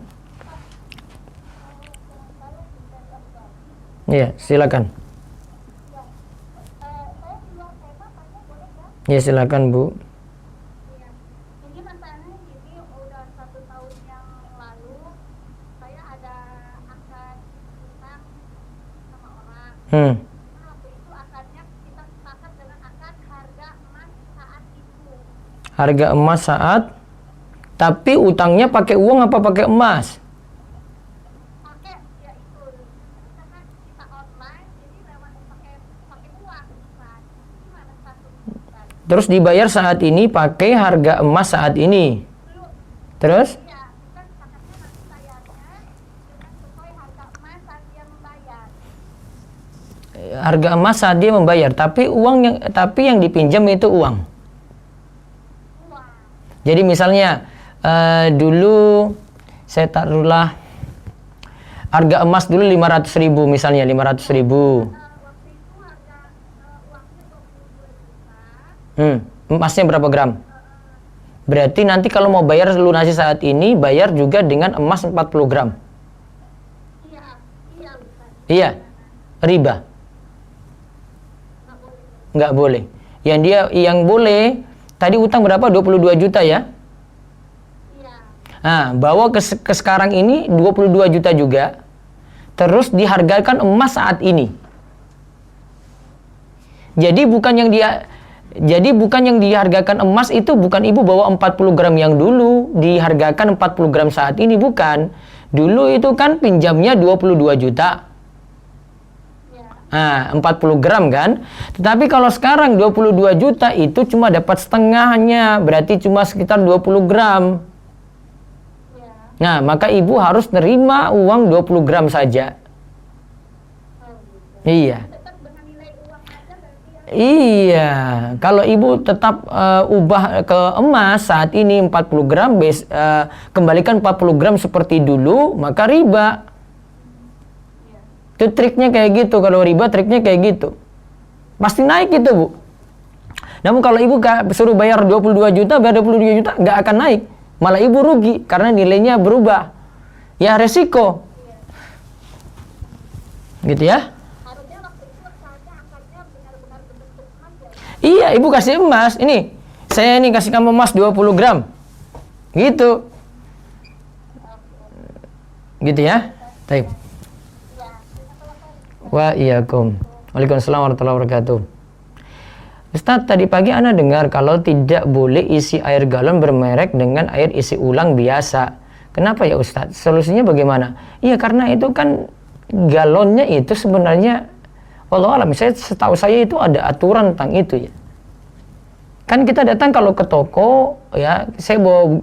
Iya, silakan. Ya silakan Bu. Jadi masalahnya gini, udah 1 tahun yang lalu saya ada akad utang sama orang. Waktu itu akadnya kita sepakat dengan akad harga emas saat itu. Harga emas saat, tapi utangnya pakai uang apa pakai emas? Pakai ya itu, karena kita online, jadi lewat pakai uang kan. Gimana statusnya? Terus dibayar saat ini pakai harga emas saat ini. Terus? Iya, kita sepakatnya nanti bayarnya dengan sesuai harga emas saat dia membayar. Harga emas saat dia membayar, tapi yang dipinjam itu uang. Jadi misalnya dulu saya taruhlah harga emas dulu 500.000 misalnya 500.000. Waktu itu harga uangnya 22 juta. Emasnya berapa gram? Berarti nanti kalau mau bayar lunasi saat ini, bayar juga dengan emas 40 gram. Iya, Ustaz. Iya, riba. Nggak boleh. Yang boleh, tadi utang berapa? 22 juta ya? Iya. Nah, bawa ke sekarang ini 22 juta juga. Terus dihargakan emas saat ini. Jadi bukan yang dihargakan emas itu bukan ibu bawa 40 gram yang dulu dihargakan 40 gram saat ini, bukan. Dulu itu kan pinjamnya 22 juta. Nah, 40 gram kan. Tetapi kalau sekarang 22 juta itu cuma dapat setengahnya, berarti cuma sekitar 20 gram. Nah, maka ibu harus nerima uang 20 gram saja. Iya. Iya, kalau ibu tetap ubah ke emas saat ini 40 gram, kembalikan 40 gram seperti dulu, maka riba. Itu triknya kayak gitu, kalau riba triknya kayak gitu. Pasti naik itu, Bu. Namun kalau ibu suruh bayar 22 juta, bayar 22 juta, nggak akan naik. Malah ibu rugi, karena nilainya berubah. Ya, resiko. Gitu ya. Iya, ibu kasih emas. Ini, saya ini kasih kamu emas 20 gram. Gitu. Gitu ya. Baik. Waalaikumsalam warahmatullahi wabarakatuh. Ustaz, tadi pagi Ana dengar kalau tidak boleh isi air galon bermerek dengan air isi ulang biasa. Kenapa ya Ustaz? Solusinya bagaimana? Iya, karena itu kan galonnya itu sebenarnya wallahu alam, setahu saya itu ada aturan tentang itu ya. Kan kita datang kalau ke toko ya, saya bawa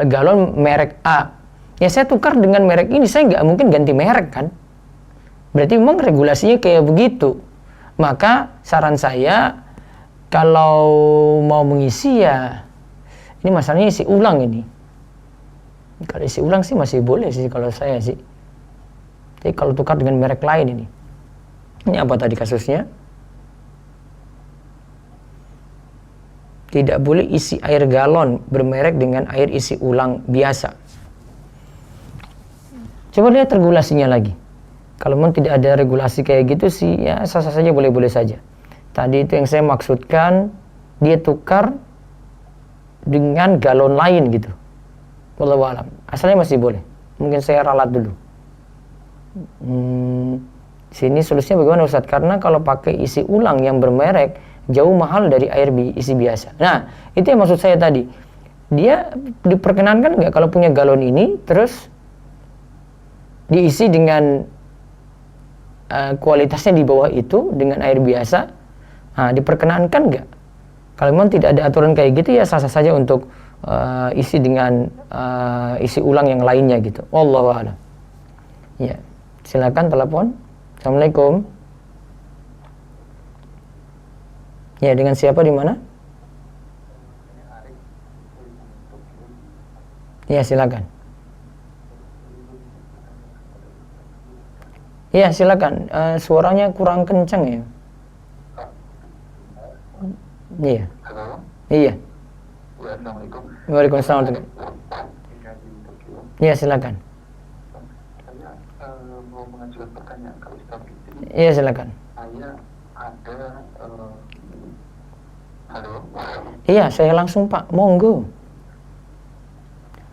galon merek A. Ya saya tukar dengan merek ini, saya nggak mungkin ganti merek kan. Berarti memang regulasinya kayak begitu. Maka saran saya kalau mau mengisi ya, ini masalahnya isi ulang ini. Kalau isi ulang sih masih boleh sih kalau saya sih. Tapi kalau tukar dengan merek lain ini. Ini apa tadi kasusnya? Tidak boleh isi air galon bermerek dengan air isi ulang biasa. Coba lihat regulasinya lagi. Kalau memang tidak ada regulasi kayak gitu sih, ya sah-sah saja, boleh-boleh saja. Tadi itu yang saya maksudkan, dia tukar dengan galon lain gitu. Wallahu a'lam. Asalnya masih boleh. Mungkin saya ralat dulu. Sini solusinya bagaimana Ustaz? Karena kalau pakai isi ulang yang bermerek jauh mahal dari air isi biasa. Nah, itu yang maksud saya tadi. Dia diperkenankan nggak kalau punya galon ini terus diisi dengan kualitasnya di bawah itu dengan air biasa? Nah, diperkenankan nggak? Kalau memang tidak ada aturan kayak gitu ya sah-sah saja untuk isi dengan isi ulang yang lainnya gitu. Wallahu a'lam. Ya, silakan telepon. Assalamualaikum. Ya, dengan siapa di mana? Ya, silakan. Ya, silakan. Suaranya kurang kencang ya. Iya. Halo. Iya. Ya, Assalamualaikum. Waalaikumsalam. Iya, silakan. Saya mau mengajukan pertanyaan ke Ustaz. Iya, silakan. Saya ada halo. Iya, saya langsung Pak. Monggo.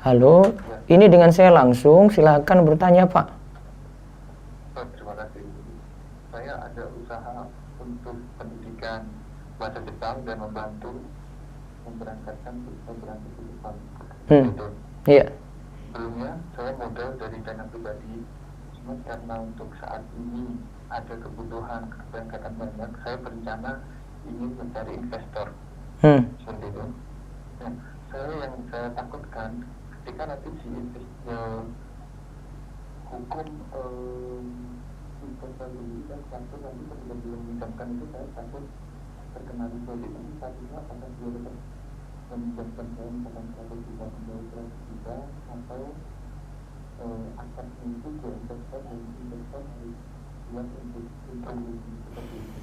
Halo. Ini dengan saya langsung. Silakan bertanya Pak. Terima kasih. Saya ada usaha untuk pendidikan bahasa Jepang dan membantu memberangkatkan beberapa Jepang. Iya. Sebelumnya saya modal dari dana pribadi, cuma karena untuk saat ini ada kebutuhan keberangkatan banyak, saya berencana ingin mencari investor. Seperti itu. Nah, yang saya takutkan ketika nanti si hukum investor ini dan satu nanti ketika belum meminjamkan itu, saya takut terkena risiko ini. Saat ini apakah dia meminjamkan saya misalkan 100 juta, 200 juta, atau akadnya itu ke investor dan investor harus buat untuk introduksi seperti itu.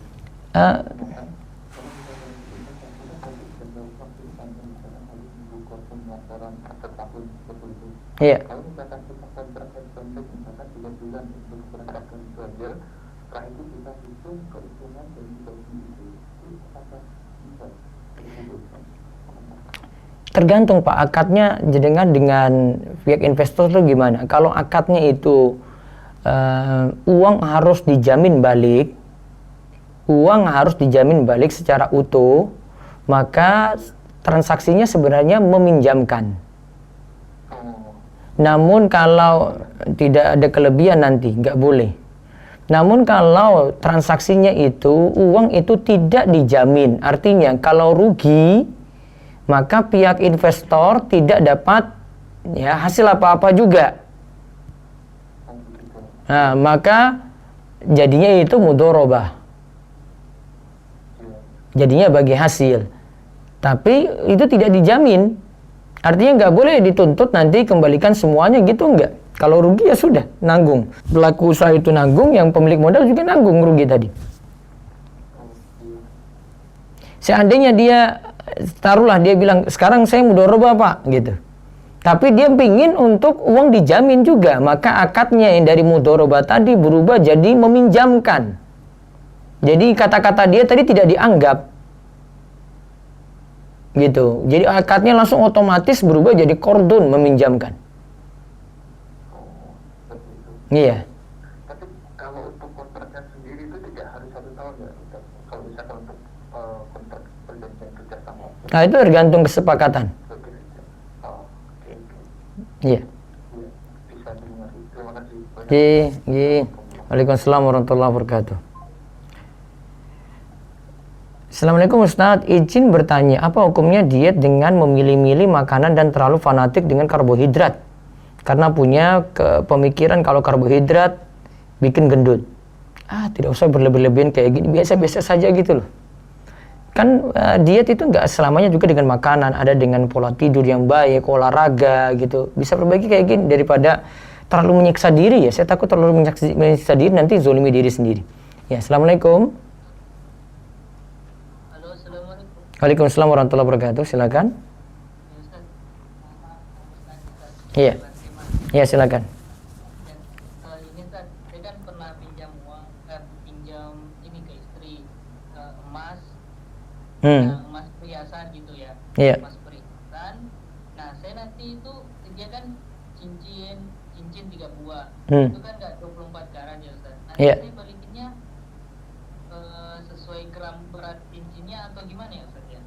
Iya. Kalau misalkan kita kontrakkan pendek, misalkan 3 bulan untuk berangkatkan itu aja, setelah itu kita hitung keuntungan dari gaji itu apakah bisa disebutkan? Tergantung Pak, akadnya dengan pihak investor itu gimana. Kalau akadnya itu uang harus dijamin balik, secara utuh, maka transaksinya sebenarnya meminjamkan. Namun kalau tidak ada kelebihan nanti nggak boleh. Namun kalau transaksinya itu uang itu tidak dijamin, artinya kalau rugi maka pihak investor tidak dapat ya hasil apa-apa juga. Nah, maka jadinya itu mudharabah. Jadinya bagi hasil. Tapi itu tidak dijamin. Artinya nggak boleh dituntut nanti kembalikan semuanya gitu, enggak. Kalau rugi ya sudah, nanggung. Pelaku usaha itu nanggung, yang pemilik modal juga nanggung rugi tadi. Seandainya dia, taruhlah dia bilang, sekarang saya mudharabah Pak, gitu. Tapi dia pingin untuk uang dijamin juga, maka akadnya yang dari mudharabah tadi berubah jadi meminjamkan. Jadi kata-kata dia tadi tidak dianggap. Gitu. Jadi akadnya langsung otomatis berubah jadi qardun, meminjamkan. Iya. Tapi kalau untuk kontraknya sendiri itu tidak harus 1 tahun ya, kalau misalkan untuk kontrak perjanjian kerjasama. Nah, itu tergantung kesepakatan. Iya. Bisa dengar. Terima kasih. Iya. Waalaikumsalam warahmatullahi wabarakatuh. Assalamualaikum Ustaz, izin bertanya, apa hukumnya diet dengan memilih-milih makanan dan terlalu fanatik dengan karbohidrat? Karena punya pemikiran kalau karbohidrat bikin gendut. Tidak usah berlebihan kayak gini, biasa-biasa saja gitu loh. Kan diet itu nggak selamanya juga dengan makanan, ada dengan pola tidur yang baik, olahraga gitu. Bisa perbaiki kayak gini daripada terlalu menyiksa diri ya. Saya takut terlalu menyiksa diri nanti zolimi diri sendiri. Ya, Assalamualaikum. Halo, Assalamualaikum. Waalaikumsalam warahmatullahi wabarakatuh. Silakan. Iya. Iya, silakan. Ini Ustaz, saya kan pernah pinjam uang, pinjam ini ke istri, emas, emas perhiasan gitu ya. Iya. Emas perhiasan. Nah, saya nanti itu dia kan cincin 3 buah. Itu kan nggak 24 karat ya Ustaz. Nanti saya balikinnya sesuai gram berat cincinnya atau gimana ya Ustaz ya?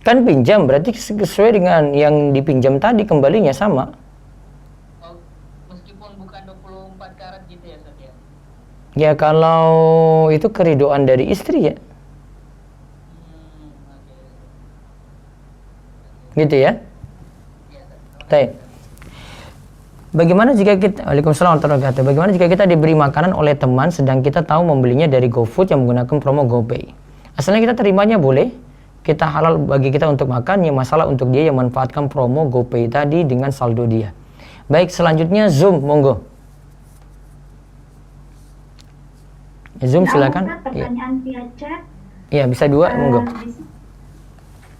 Kan pinjam, berarti sesuai dengan yang dipinjam tadi kembalinya sama. Meskipun bukan 24 karat gitu ya Ustaz ya? Ya kalau itu keridoan dari istri ya. Gitu ya. Baik. Bagaimana jika kita Waalaikumsalam warahmatullahi wabarakatuh. Bagaimana jika kita diberi makanan oleh teman sedang kita tahu membelinya dari GoFood yang menggunakan promo GoPay? Asalnya kita terimanya boleh, kita halal bagi kita untuk makan, yang masalah untuk dia yang manfaatkan promo GoPay tadi dengan saldo dia. Baik, selanjutnya Zoom, monggo. Zoom silakan. Pertanyaan via chat. Iya, bisa 2, monggo.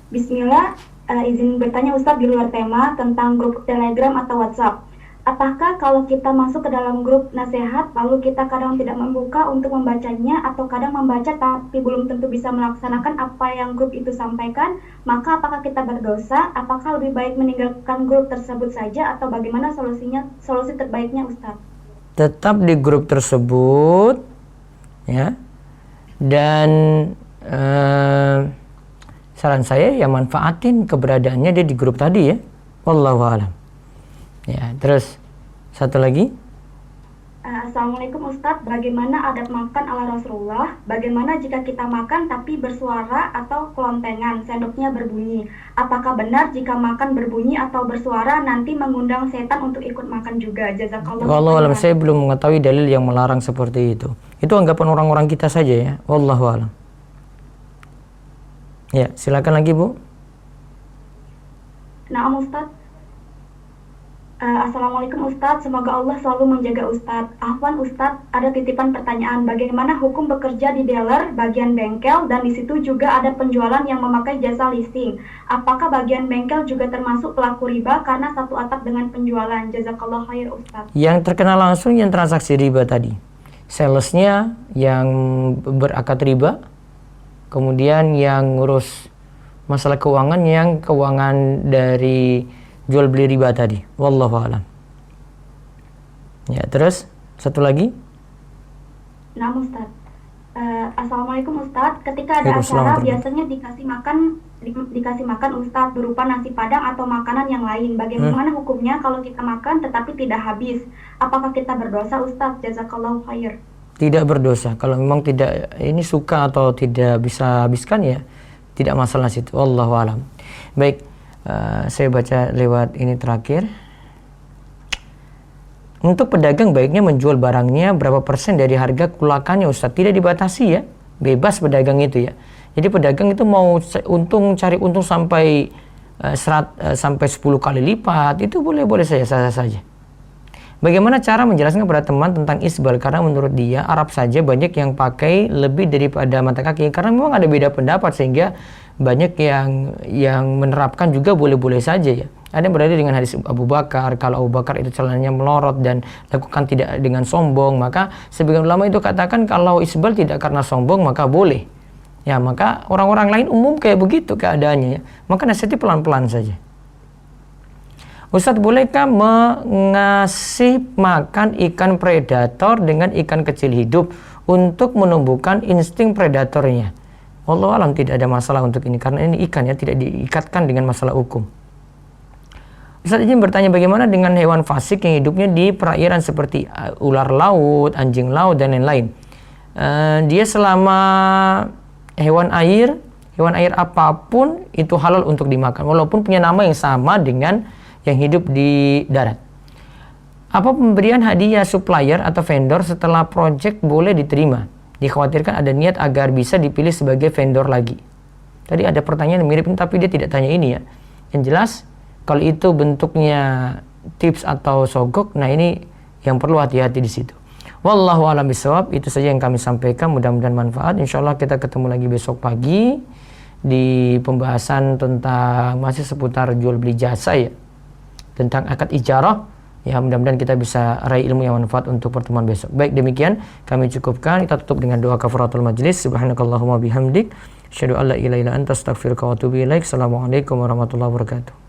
Bismillah, izin bertanya Ustadz di luar tema tentang grup Telegram atau WhatsApp. Apakah kalau kita masuk ke dalam grup nasihat, lalu kita kadang tidak membuka untuk membacanya, atau kadang membaca tapi belum tentu bisa melaksanakan apa yang grup itu sampaikan, maka apakah kita berdosa? Apakah lebih baik meninggalkan grup tersebut saja, atau bagaimana solusi terbaiknya Ustadz? Tetap di grup tersebut, ya. Dan saran saya ya manfaatin keberadaannya dia di grup tadi ya. Wallahu a'lam. Ya, terus satu lagi. Assalamualaikum Ustadz, bagaimana adab makan ala Rasulullah? Bagaimana jika kita makan tapi bersuara atau kelontengan, sendoknya berbunyi? Apakah benar jika makan berbunyi atau bersuara nanti mengundang setan untuk ikut makan juga? Jazakallah. Wallahu a'lam, saya belum mengetahui dalil yang melarang seperti itu. Itu anggapan orang-orang kita saja ya. Wallahu a'lam. Ya, silakan lagi Bu. Nah, Ustadz. Assalamualaikum Ustadz, semoga Allah selalu menjaga Ustadz. Afwan Ustadz, ada titipan pertanyaan, bagaimana hukum bekerja di dealer, bagian bengkel, dan di situ juga ada penjualan yang memakai jasa leasing. Apakah bagian bengkel juga termasuk pelaku riba karena satu atap dengan penjualan? Jazakallah khair Ustadz. Yang terkena langsung yang transaksi riba tadi, salesnya yang berakad riba, kemudian yang ngurus masalah keuangan yang keuangan dari jual beli riba tadi. Wallahu a'lam. Ya, terus satu lagi. Nah, Ustaz. Assalamualaikum Ustaz. Ketika ada acara biasanya dikasih makan Ustaz berupa nasi padang atau makanan yang lain. Bagaimana hukumnya kalau kita makan tetapi tidak habis? Apakah kita berdosa Ustaz? Jazakallahu khair. Tidak berdosa. Kalau memang tidak ini suka atau tidak bisa habiskan ya tidak masalah situ. Wallahu a'lam. Baik. Saya baca lewat ini terakhir. Untuk pedagang baiknya menjual barangnya berapa persen dari harga kulakannya Ustaz? Tidak dibatasi ya, bebas pedagang itu ya. Jadi pedagang itu mau cari untung sampai 10 kali lipat, itu boleh-boleh saja. Bagaimana cara menjelaskan kepada teman tentang isbal? Karena menurut dia Arab saja banyak yang pakai lebih daripada mata kaki. Karena memang ada beda pendapat sehingga banyak yang menerapkan juga boleh-boleh saja ya. Ada yang berada dengan hadis Abu Bakar, kalau Abu Bakar itu celananya melorot dan lakukan tidak dengan sombong, maka sebagian ulama itu katakan kalau isbal tidak karena sombong maka boleh. Ya, maka orang-orang lain umum kayak begitu keadaannya ya. Maka nasihatnya pelan-pelan saja. Ustadz, bolehkah mengasih makan ikan predator dengan ikan kecil hidup untuk menumbuhkan insting predatornya? Wallahu alam, tidak ada masalah untuk ini karena ini ikan ya, tidak diikatkan dengan masalah hukum. Ustadz izin bertanya, bagaimana dengan hewan fasik yang hidupnya di perairan seperti ular laut, anjing laut, dan lain-lain? Dia selama hewan air apapun itu halal untuk dimakan, walaupun punya nama yang sama dengan yang hidup di darat. Apa pemberian hadiah supplier atau vendor setelah project boleh diterima? Dikhawatirkan ada niat agar bisa dipilih sebagai vendor lagi. Tadi ada pertanyaan mirip ini, tapi dia tidak tanya ini ya. Yang jelas, kalau itu bentuknya tips atau sogok, nah ini yang perlu hati-hati di situ. Wallahu a'lam bishawab. Itu saja yang kami sampaikan, mudah-mudahan manfaat. Insyaallah kita ketemu lagi besok pagi di pembahasan tentang masih seputar jual beli jasa ya, tentang akad ijarah. Ya, mudah-mudahan kita bisa raih ilmu yang manfaat untuk pertemuan besok. Baik, demikian kami cukupkan. Kita tutup dengan doa kafaratul majlis. Subhanakallahumma bihamdik, asyhadu an la ilaha illa anta, astaghfiruka wa atubu ilaik. Assalamualaikum warahmatullahi wabarakatuh.